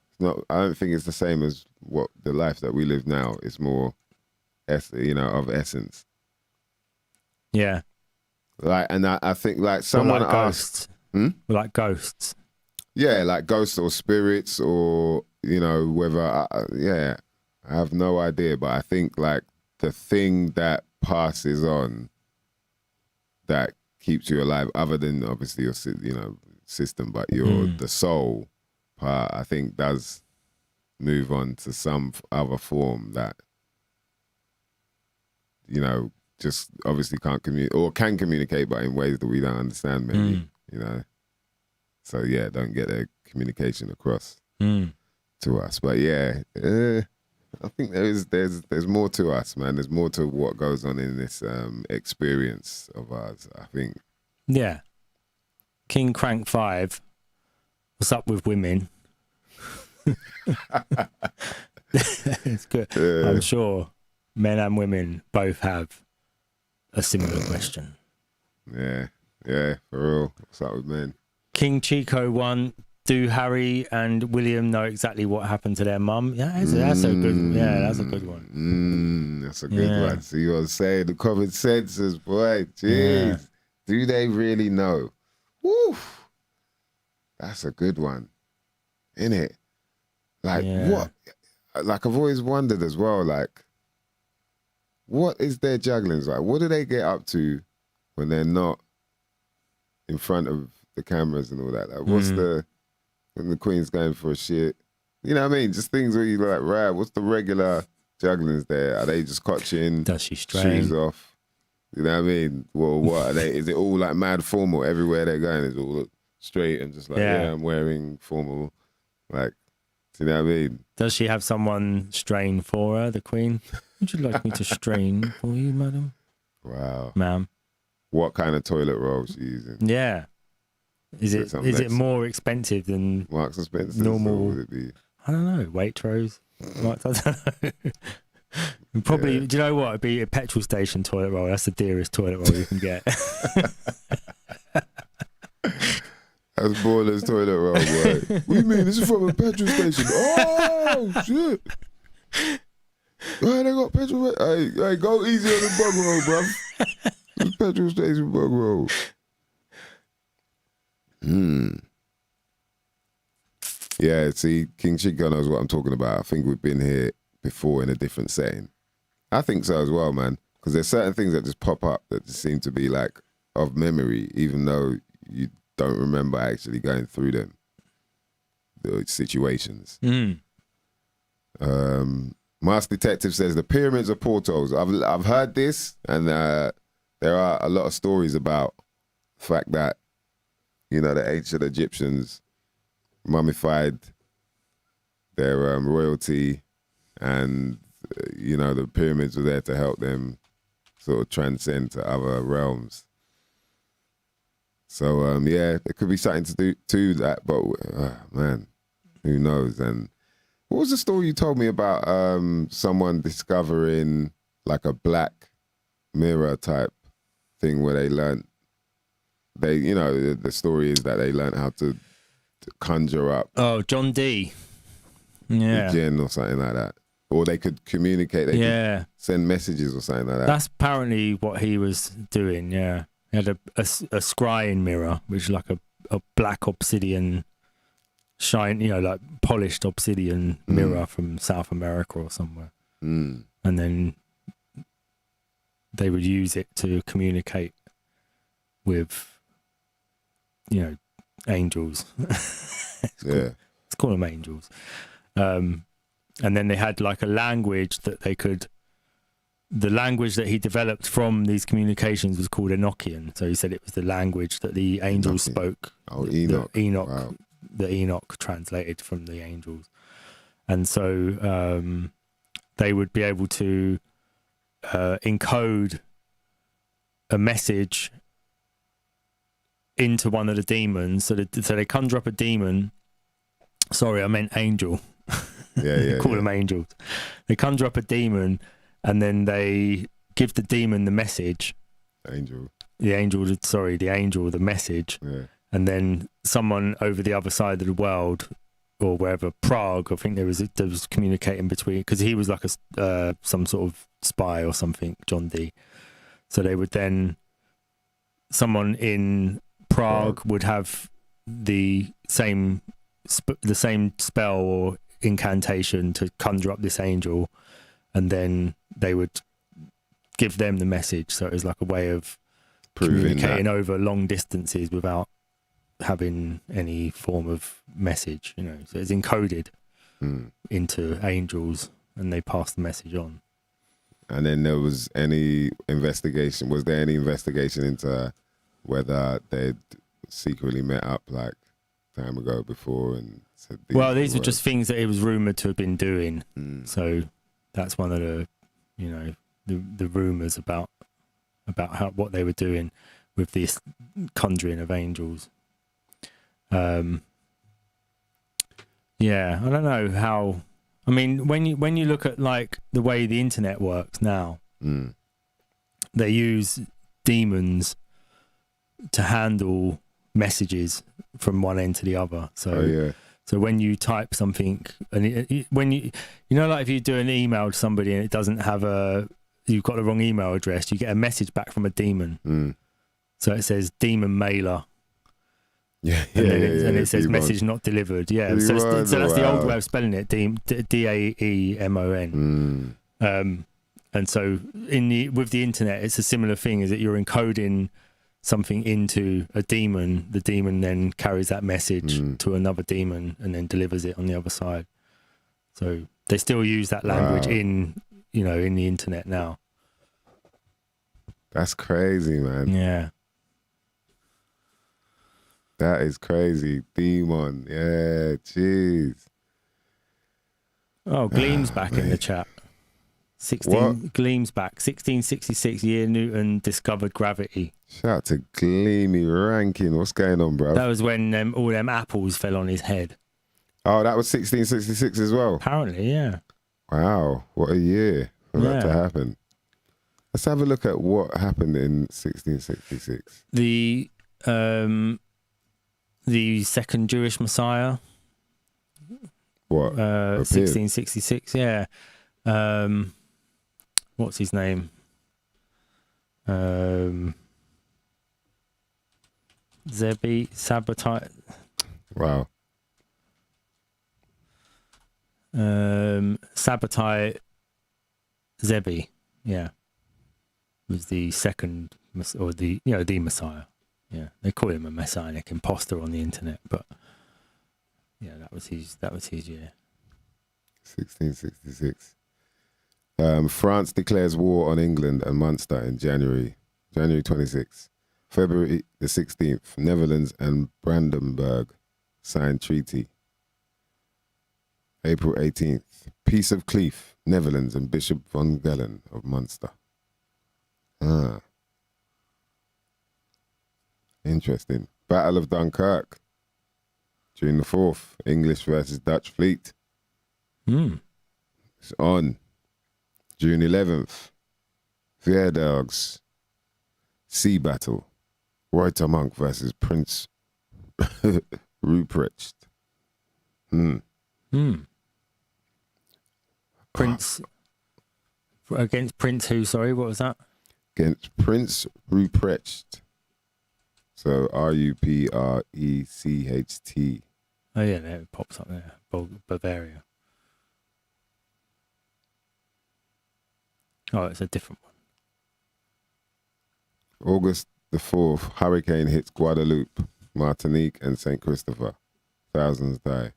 It's not. I don't think it's the same as what the life that we live now. It's more, of essence. Yeah. Like, and I think like someone like asked, ghosts. Like ghosts. Yeah, like ghosts or spirits, or whether. I have no idea, but I think like the thing that passes on that keeps you alive, other than obviously your system, but the soul part, I think does move on to some other form that just obviously can't communicate, or can communicate, but in ways that we don't understand, maybe. So yeah, don't get their communication across to us. But yeah. I think there's more to us, man. There's more to what goes on in this experience of ours, I think. Yeah. King Crank 5. What's up with women? It's good. Yeah. I'm sure men and women both have a similar question. Yeah, for real. What's up with men? King Chico 1. Do Harry and William know exactly what happened to their mum? Yeah, that's a good. Yeah, that's a good one. That's a good one. So you want to say the common senses, boy? Jeez, do they really know? Woo, that's a good one, isn't it? Like what? Like I've always wondered as well. Like, what is their jugglings like? What do they get up to when they're not in front of the cameras and all that? Like, what's when the Queen's going for a shit? You know what I mean? Just things where you're like, right, what's the regular jugglings there? Are they just cotching? Does she strain? Shoes off? You know what I mean? Well, what are they? Is it all like mad formal? Everywhere they're going is all straight and just like, I'm wearing formal. Like, do you know what I mean? Does she have someone strain for her, the Queen? Would you like me to strain for you, madam? Wow. Ma'am. What kind of toilet roll she's using? Yeah. Is it more expensive than Marks and Spencer's? Normal? Would it be? I don't know. Waitrose. I don't know. Probably. Do you know what? It'd be a petrol station toilet roll. That's the dearest toilet roll you can get. That's Boiler's toilet roll, boy. What do you mean? This is from a petrol station. Oh shit! Hey, they got petrol. Hey, go easy on the bug roll, bruv. It's petrol station bug roll. Yeah, see, King Chico knows what I'm talking about. I think we've been here before in a different setting. I think so as well, man. Because there's certain things that just pop up that just seem to be like of memory, even though you don't remember actually going through them, the situations. Masked Detective says the pyramids are portals. I've heard this, and there are a lot of stories about the fact that the ancient Egyptians mummified their royalty, and the pyramids were there to help them sort of transcend to other realms. So there could be something to do to that, but man, who knows? And what was the story you told me about someone discovering like a black mirror type thing where they learned? The story is that they learned how to conjure up Oh, John D. a Yeah. jinn or something like that. Or they could communicate, they could send messages or something like that. That's apparently what he was doing, yeah. He had a scrying mirror, which is like a black obsidian shine, like polished obsidian mirror from South America or somewhere. And then they would use it to communicate with, angels. Let's call them angels. And then they had like a language that the language that he developed from these communications was called Enochian. So he said it was the language that the angels spoke. Oh, Enoch. Wow. That Enoch translated from the angels. And so they would be able to encode a message into one of the demons. So they conjure up a demon. Sorry, I meant angel. Call them angels. They conjure up a demon, and then they give the demon the message. The angel the message. Yeah. And then someone over the other side of the world, or wherever, Prague, I think there was communicating between, because he was like some sort of spy or something, John D. So they would then, someone in Prague would have the same spell or incantation to conjure up this angel, and then they would give them the message. So it was like a way of communicating over long distances without having any form of message, so it's encoded into angels, and they pass the message on. And then there was any investigation, was there any investigation into whether they'd secretly met up like time ago before and said these were just things that it was rumored to have been doing. So that's one of the the rumors about what they were doing with this conjuring of angels. I don't know how. I mean, when you look at like the way the internet works now, they use demons to handle messages from one end to the other. So so when you type something, and when you like if you do an email to somebody and it doesn't have you've got the wrong email address, you get a message back from a demon. So it says demon mailer. And it says message not delivered. So that's the old way of spelling it, DAEMON. And so with the internet, it's a similar thing, is that you're encoding something into a demon. The demon then carries that message to another demon and then delivers it on the other side. So they still use that language in the internet now. That's crazy, man. Yeah. That is crazy. Demon. Yeah, jeez. Oh, Gleam's back in the chat. Gleam's back. 1666 year Newton discovered gravity. Shout out to Gleamy ranking. What's going on, bro? That was when all them apples fell on his head. Oh, that was 1666 as well? Apparently, yeah. Wow, what a year for that to happen. Let's have a look at what happened in 1666. The second Jewish Messiah. What? 1666, yeah. What's his name? Sabbatai. Wow. Sabbatai Zebi, yeah, was the second, or the Messiah. Yeah, they call him a messianic imposter on the internet, but yeah, that was his year. 1666. France declares war on England and Munster in January 26th. February the 16th, Netherlands and Brandenburg sign treaty. April 18th, Peace of Cleef, Netherlands and Bishop von Gellen of Munster. Interesting. Battle of Dunkirk, June the 4th, English versus Dutch fleet. It's on. June 11th, Vierdags, Sea Battle, Reuter Monk versus Prince Ruprecht. Prince against Prince who? Sorry, what was that? Against Prince Ruprecht. So Ruprecht. Oh yeah, there it pops up there. Bavaria. Oh, it's a different one. August the 4th, hurricane hits Guadeloupe, Martinique, and St. Christopher. Thousands die.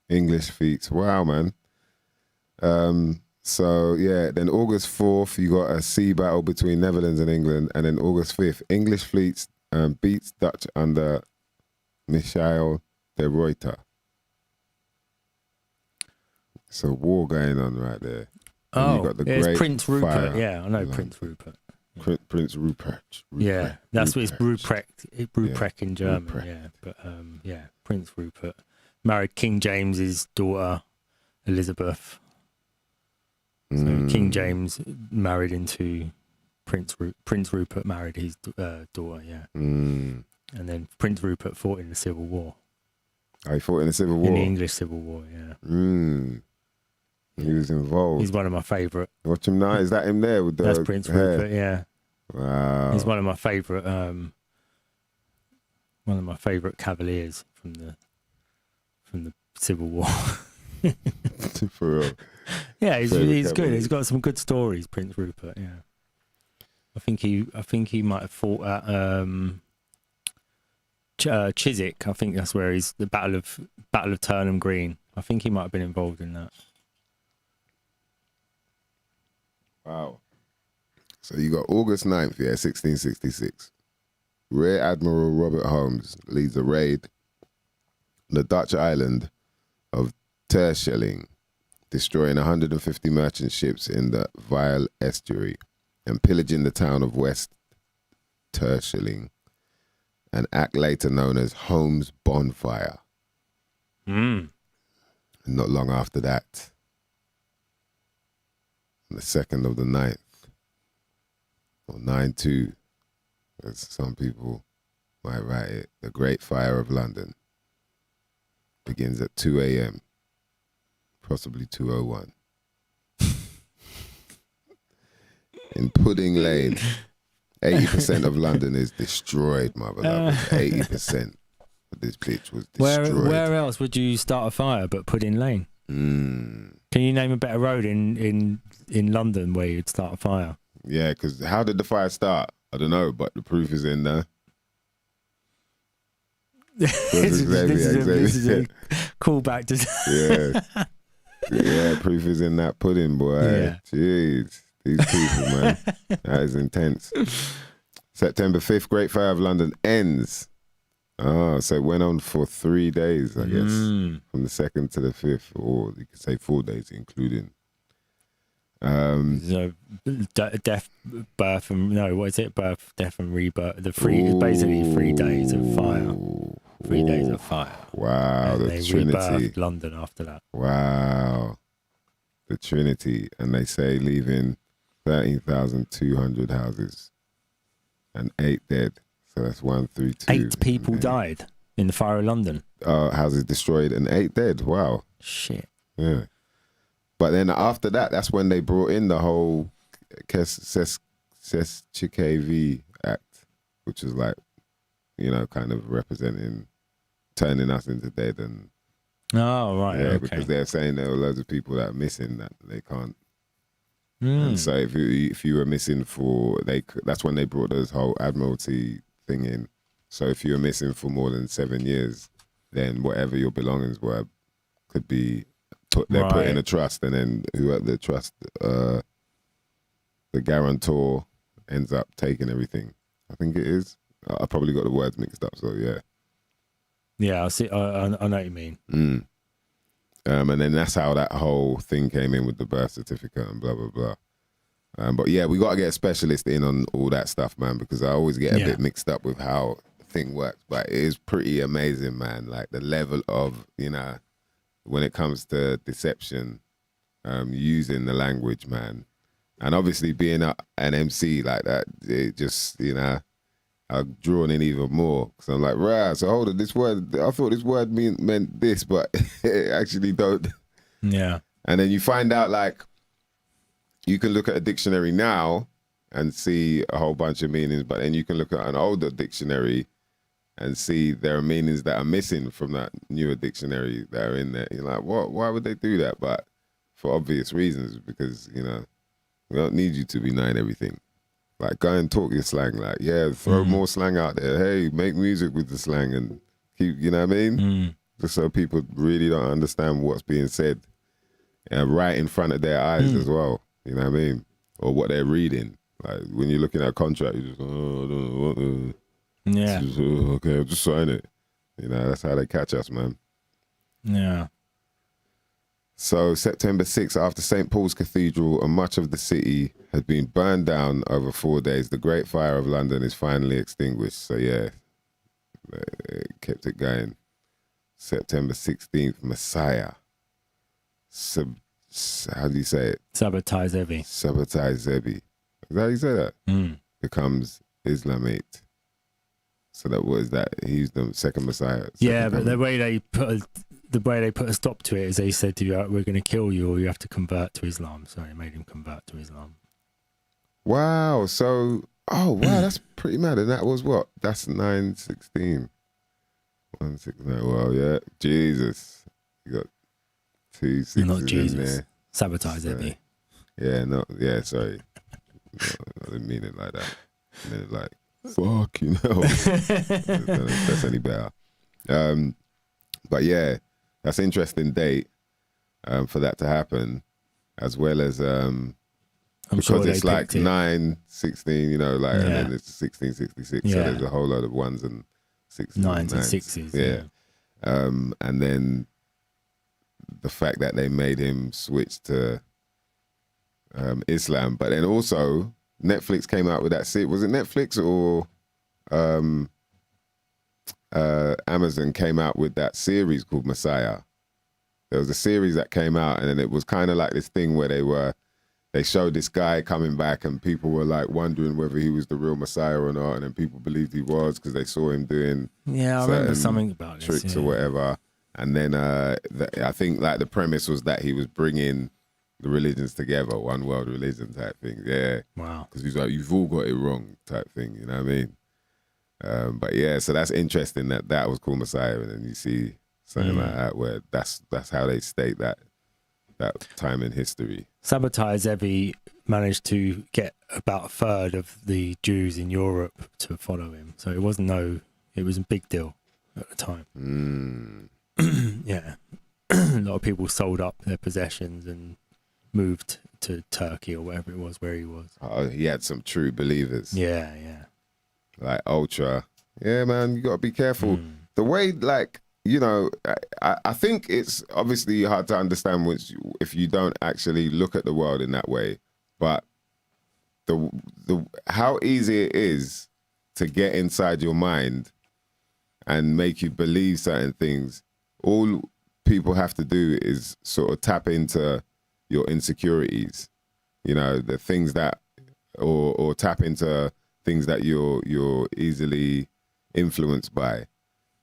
English feats. Wow, man. So, yeah, then August 4th, you got a sea battle between Netherlands and England. And then August 5th, English fleets beats Dutch under Michiel de Ruyter. So war going on right there. Oh, you got the it's Great Prince Rupert. Fire. Yeah, I know Prince Rupert. Prince Rupert. Yeah, that's what it's Ruprecht in German. Ruprecht. Yeah, but Prince Rupert married King James's daughter Elizabeth. So King James married into Prince Rupert married his daughter. Yeah, and then Prince Rupert fought in the Civil War. Oh, he fought in the Civil War. In the English Civil War. Yeah. He was involved. He's one of my favourite. Watch him now. Is that him there with the That's Prince hair? Rupert. Yeah. Wow. He's one of my favourite. One of my favourite cavaliers from the Civil War. For real. Yeah, he's Favourite good. He's got some good stories, Prince Rupert. Yeah. I think he might have fought at Chiswick. I think that's where he's the Battle of Turnham Green. I think he might have been involved in that. Wow. So you got August 9th, 1666. Rear Admiral Robert Holmes leads a raid on the Dutch island of Terschelling, destroying 150 merchant ships in the Vile estuary and pillaging the town of West Terschelling, an act later known as Holmes' Bonfire. And not long after that, on the 2nd of the 9th, or 9/2, as some people might write it, the Great Fire of London begins at 2 a.m., possibly 2:01. In Pudding Lane, 80% of London is destroyed, my beloved. 80% of this bitch was destroyed. Where else would you start a fire but Pudding Lane? Can you name a better road in London where you'd start a fire? Yeah, because how did the fire start? I don't know, but the proof is in there. This is a callback to... Yeah, proof is in that pudding, boy. Yeah. Jeez, these people, man. That is intense. September 5th, Great Fire of London ends. Oh, so it went on for 3 days, I guess. From the 2nd to the 5th, or you could say 4 days, including... So death, birth, and what is it? Birth, death, and rebirth. Basically 3 days of fire. 3 days of fire. Wow, and the they Trinity. Rebirthed London after that. Wow, the Trinity, and they say leaving 13,200 houses and 8 dead. So that's 1 through 2. 8 people died in the fire of London. Houses destroyed and 8 dead. Wow. Shit. Yeah. But then after that, that's when they brought in the whole Ceschicavi Act, which is like, kind of representing turning us into dead. And oh, right. yeah, okay. because they're saying there were loads of people that are missing that they can't. And so if you were missing that's when they brought this whole Admiralty thing in. So if you were missing for more than 7 years, then whatever your belongings were could be put in a trust, and then whoever the trust, the guarantor ends up taking everything. I think it is. I probably got the words mixed up, so yeah. Yeah, I see. I know what you mean. And then that's how that whole thing came in with the birth certificate and blah, blah, blah. But yeah, we got to get a specialist in on all that stuff, man, because I always get a bit mixed up with how the thing works. But it is pretty amazing, man. Like the level of, when it comes to deception, using the language, man, And obviously being an MC like that, it just, you know, I've drawn in even more. Because I'm like, right, so hold on, this word, I thought this word meant this, but it actually don't. Yeah. And then you find out, like, you can look at a dictionary now and see a whole bunch of meanings, but then you can look at an older dictionary and see there are meanings that are missing from that newer dictionary that are in there. You're like, what? Why would they do that? But for obvious reasons, because, you know, we don't need you to be knowing everything. Like, go and talk your slang. Like, yeah, throw more slang out there. Hey, make music with the slang and keep, you know what I mean? Just so people really don't understand what's being said right in front of their eyes as well. You know what I mean? Or what they're reading. Like, when you're looking at a contract, you just, I don't know what Yeah. just, okay, I'll just sign it. You know, that's how they catch us, man. Yeah. So September 6th, after St. Paul's Cathedral and much of the city had been burned down over 4 days, the Great Fire of London is finally extinguished. So yeah, it kept it going. September 16th, Messiah. How do you say it? Sabotage Zebi. Sabotage Zebi. Is that how you say that? Becomes Islamate. So that was that. He's the second Messiah. Yeah, but the way they put a stop to it is they said to you, we're going to kill you or you have to convert to Islam. So they made him convert to Islam. Wow. So, oh, wow, that's pretty mad. And that was what? That's 916. 169. Well, yeah. Jesus. You got 2 sixes Not Jesus. in there. Sabotage Zebi. Yeah, no, yeah, sorry. No, I didn't mean it like that. I meant it like, fuck, you know. That's any better. But yeah, that's an interesting date for that to happen, as well as because sure it's like 916, you know, like, and then it's 1666. So there's a whole lot of ones and sixes, nines and sixes. Yeah. And then the fact that they made him switch to Islam, but then also Netflix came out with that series. Was it Netflix or Amazon came out with that series called Messiah? There was a series that came out, and then it was kind of like this thing where they showed this guy coming back, and people were like wondering whether he was the real Messiah or not, and then people believed he was because they saw him doing I remember something about this, tricks or whatever. And then I think like the premise was that he was bringing the religions together, one world religion type thing. Yeah. Wow. Because he's like, you've all got it wrong type thing, you know what I mean? But yeah, so that's interesting that was called Messiah, and then you see something like that where that's how they state that time in history. Sabotage Zebi managed to get about a third of the Jews in Europe to follow him, so it was a big deal at the time. Yeah. A lot of people sold up their possessions and moved to Turkey or wherever it was where he was. Oh, he had some true believers. Yeah. Like ultra. Yeah, man, you got to be careful. The way, like, you know, I think it's obviously hard to understand if you don't actually look at the world in that way. But the how easy it is to get inside your mind and make you believe certain things. All people have to do is sort of tap into your insecurities, you know, the things that, or tap into things that you're easily influenced by.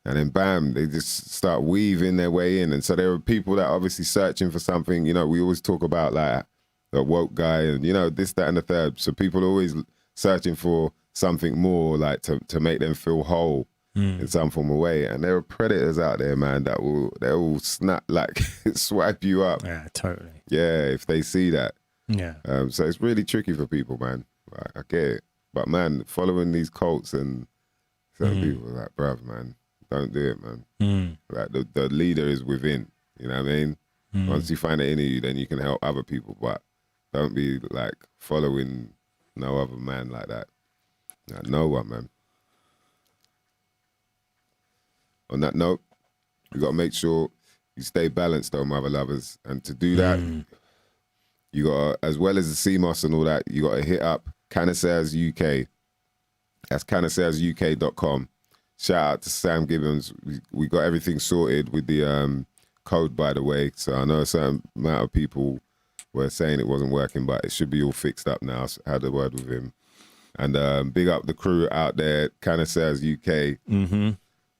And then bam, they just start weaving their way in. And so there are people that are obviously searching for something. You know, we always talk about like the woke guy and, you know, this, that, and the third. So people are always searching for something more, like to make them feel whole in some form of way. And there are predators out there, man, they'll snap, like swipe you up. Yeah, totally. Yeah, if they see that. Yeah. So it's really tricky for people, man. Like, I get it. But man, following these cults and certain people are like, bruv, man, don't do it, man. Like the leader is within, you know what I mean? Once you find it in you, then you can help other people, but don't be like following no other man like that. Like, no one, man. On that note, you got to make sure you stay balanced though, mother lovers. And to do that, you got to, as well as the CMOS and all that, you got to hit up Cannasaires UK. That's cannassairesuk.com. Shout out to Sam Gibbons. We got everything sorted with the code, by the way. So I know a certain amount of people were saying it wasn't working, but it should be all fixed up now. So I had a word with him. And big up the crew out there, Cannasa's UK,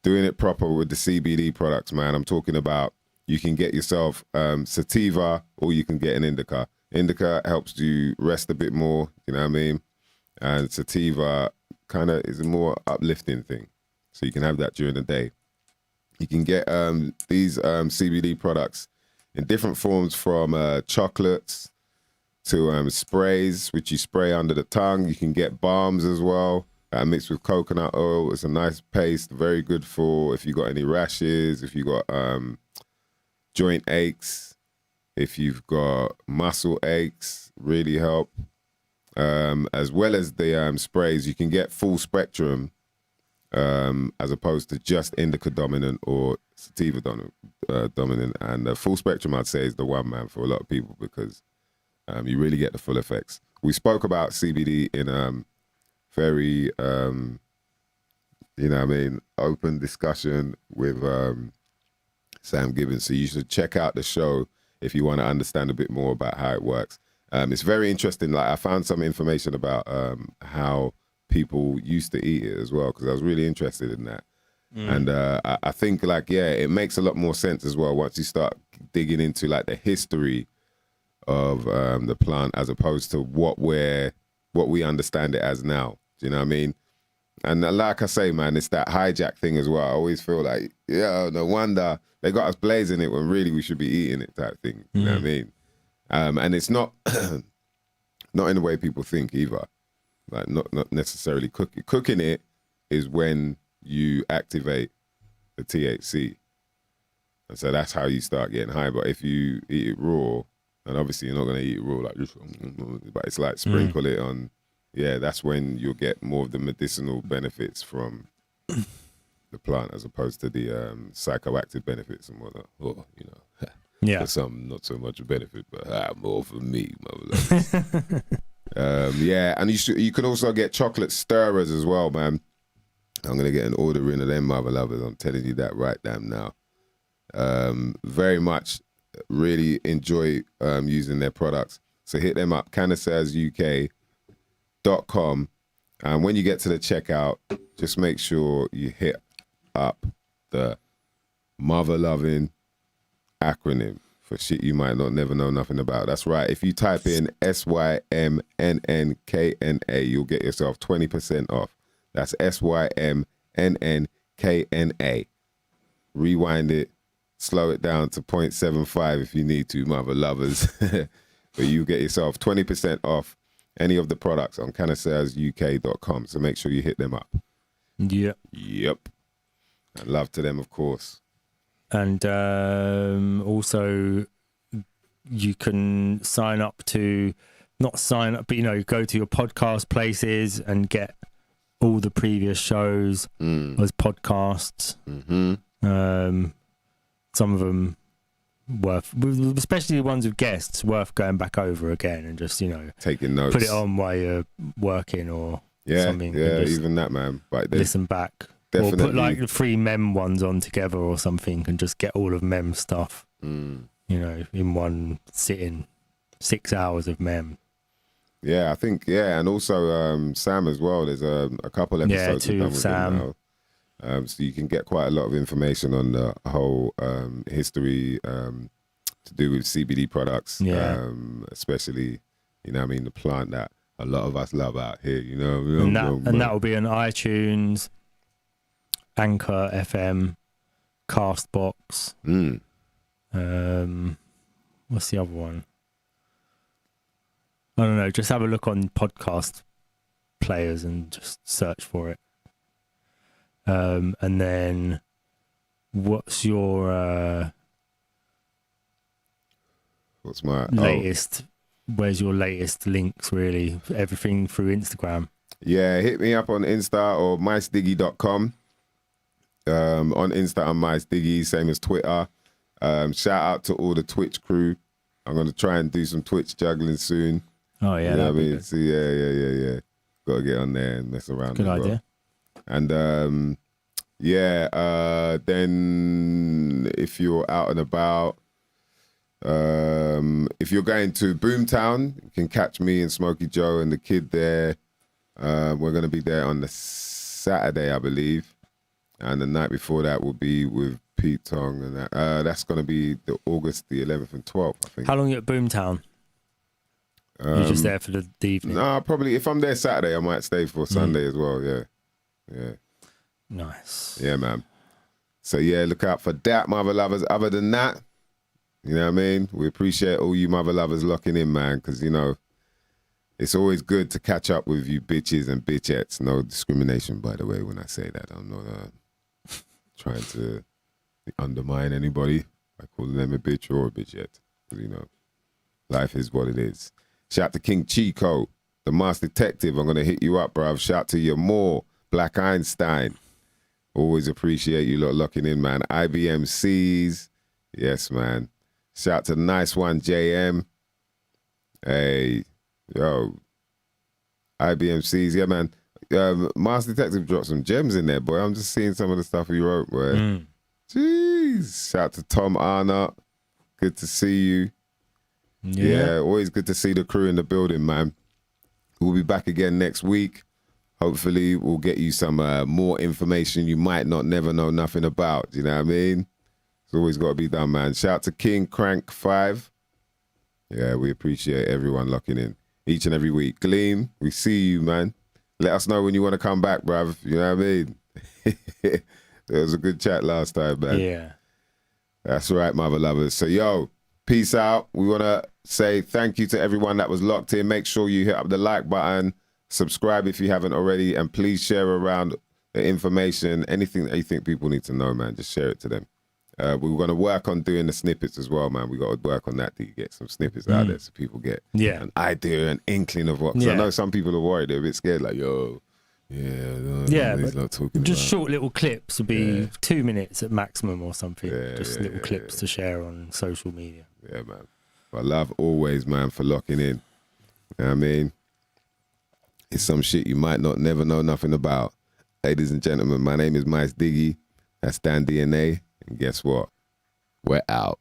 doing it proper with the CBD products, man. I'm talking about you can get yourself sativa or you can get an indica. Indica helps you rest a bit more, you know what I mean? And sativa kind of is a more uplifting thing. So you can have that during the day. You can get these CBD products in different forms, from chocolates to sprays, which you spray under the tongue. You can get balms as well, mixed with coconut oil. It's a nice paste, very good for if you got any rashes, if you got joint aches, if you've got muscle aches, really help. As well as the sprays, you can get full spectrum as opposed to just indica dominant or sativa dominant. And full spectrum, I'd say, is the one, man, for a lot of people, because you really get the full effects. We spoke about CBD in very, you know what I mean, open discussion with Sam Gibbons. So you should check out the show if you want to understand a bit more about how it works. It's very interesting. Like, I found some information about how people used to eat it as well, because I was really interested in that. And I think, like, yeah, it makes a lot more sense as well once you start digging into like the history of the plant as opposed to what we understand it as now. Do you know what I mean? And like I say, man, it's that hijack thing as well. I always feel like, yeah, no wonder they got us blazing it when really we should be eating it, type thing. You know what I mean? And it's not not in the way people think either. Like, not necessarily cooking. Cooking it is when you activate the THC. And so that's how you start getting high. But if you eat it raw, and obviously you're not going to eat it raw like this, but it's like sprinkle it on, yeah, that's when you'll get more of the medicinal benefits from the plant as opposed to the psychoactive benefits and whatnot. Or, you know, for some, not so much a benefit, but more for me, mother. Yeah, and you can also get chocolate stirrers as well, man. I'm going to get an order in of them, mother lovers. I'm telling you that right damn now. Very much really enjoy using their products. So hit them up, cannasazuk.com. And when you get to the checkout, just make sure you hit up the mother-loving acronym for shit you might not never know nothing about. That's right. If you type in SYMNNKNA, you'll get yourself 20% off. That's SYMNNKNA. Rewind it, slow it down to 0.75 if you need to, mother lovers. But you get yourself 20% off any of the products on cannasazuk.com. So make sure you hit them up. Yep. And love to them, of course. And also you can sign up to, not sign up, but, you know, go to your podcast places and get all the previous shows as podcasts. Some of them worth, especially the ones with guests, worth going back over again and just, you know, taking notes, put it on while you're working or something. Yeah, even that, man. But listen back. Definitely. Or put like the 3 mem ones on together or something and just get all of mem stuff, you know, in one sitting, 6 hours of mem. Yeah, I think, and also Sam as well. There's a couple episodes we've done with Sam. Him now. So you can get quite a lot of information on the whole history to do with CBD products, especially, you know what I mean, the plant that a lot of us love out here, you know. And that will be on iTunes, Anchor FM, Castbox. What's the other one? I don't know. Just have a look on podcast players and just search for it. And then, what's your what's my latest? Where's your latest links? Really, everything through Instagram. Yeah, hit me up on Insta or MysDiggi.com. On Insta, I'm MysDiggi, same as Twitter. Shout out to all the Twitch crew. I'm gonna try and do some Twitch juggling soon. Oh yeah, you know what I mean. So yeah. Got to get on there and mess around. Good idea. And then if you're out and about, If you're going to Boomtown, you can catch me and Smokey Joe and the kid there. We're going to be there on the Saturday, I believe. And the night before that will be with Pete Tong. And that's going to be the August the 11th and 12th, I think. How long are you at Boomtown? You're just there for the evening? No, probably if I'm there Saturday, I might stay for Sunday as well. Yeah. Nice. Yeah, man. So, yeah, look out for that, mother lovers. Other than that, you know what I mean? We appreciate all you mother lovers locking in, man, because, you know, it's always good to catch up with you bitches and bitchettes. No discrimination, by the way, when I say that. I'm not trying to undermine anybody by calling them a bitch or a bitchette. Because, you know, life is what it is. Shout to King Chico, the Masked Detective. I'm going to hit you up, bruv. Shout to your Moore, Black Einstein. Always appreciate you lot locking in, man. IBMCs. Yes, man. Shout to the nice one, JM. Hey, yo. IBMCs. Yeah, man. Masked Detective dropped some gems in there, boy. I'm just seeing some of the stuff he wrote, boy. Jeez. Shout to Tom Arnott. Good to see you. Yeah, always good to see the crew in the building, man. We'll be back again next week. Hopefully, we'll get you some more information you might not never know nothing about. You know what I mean? It's always got to be done, man. Shout to King Crank 5. Yeah, we appreciate everyone locking in each and every week. Gleam, we see you, man. Let us know when you want to come back, bruv. You know what I mean? It was a good chat last time, man. Yeah. That's right, mother lovers. So, yo, peace out. We want to say thank you to everyone that was locked in. Make sure you hit up the like button. Subscribe if you haven't already. And please share around the information. Anything that you think people need to know, man, just share it to them. We're going to work on doing the snippets as well, man. We got to work on that to get some snippets out there so people get an idea, an inkling of what. Because I know some people are worried. They're a bit scared, like, yo, he's not talking just about. Short little clips would be 2 minutes at maximum or something. Just little clips to share on social media. Yeah, man. But love always, man, for locking in. You know what I mean? It's some shit you might not never know nothing about. Ladies and gentlemen, my name is MysDiggi. That's Dan DNA. And guess what? We're out.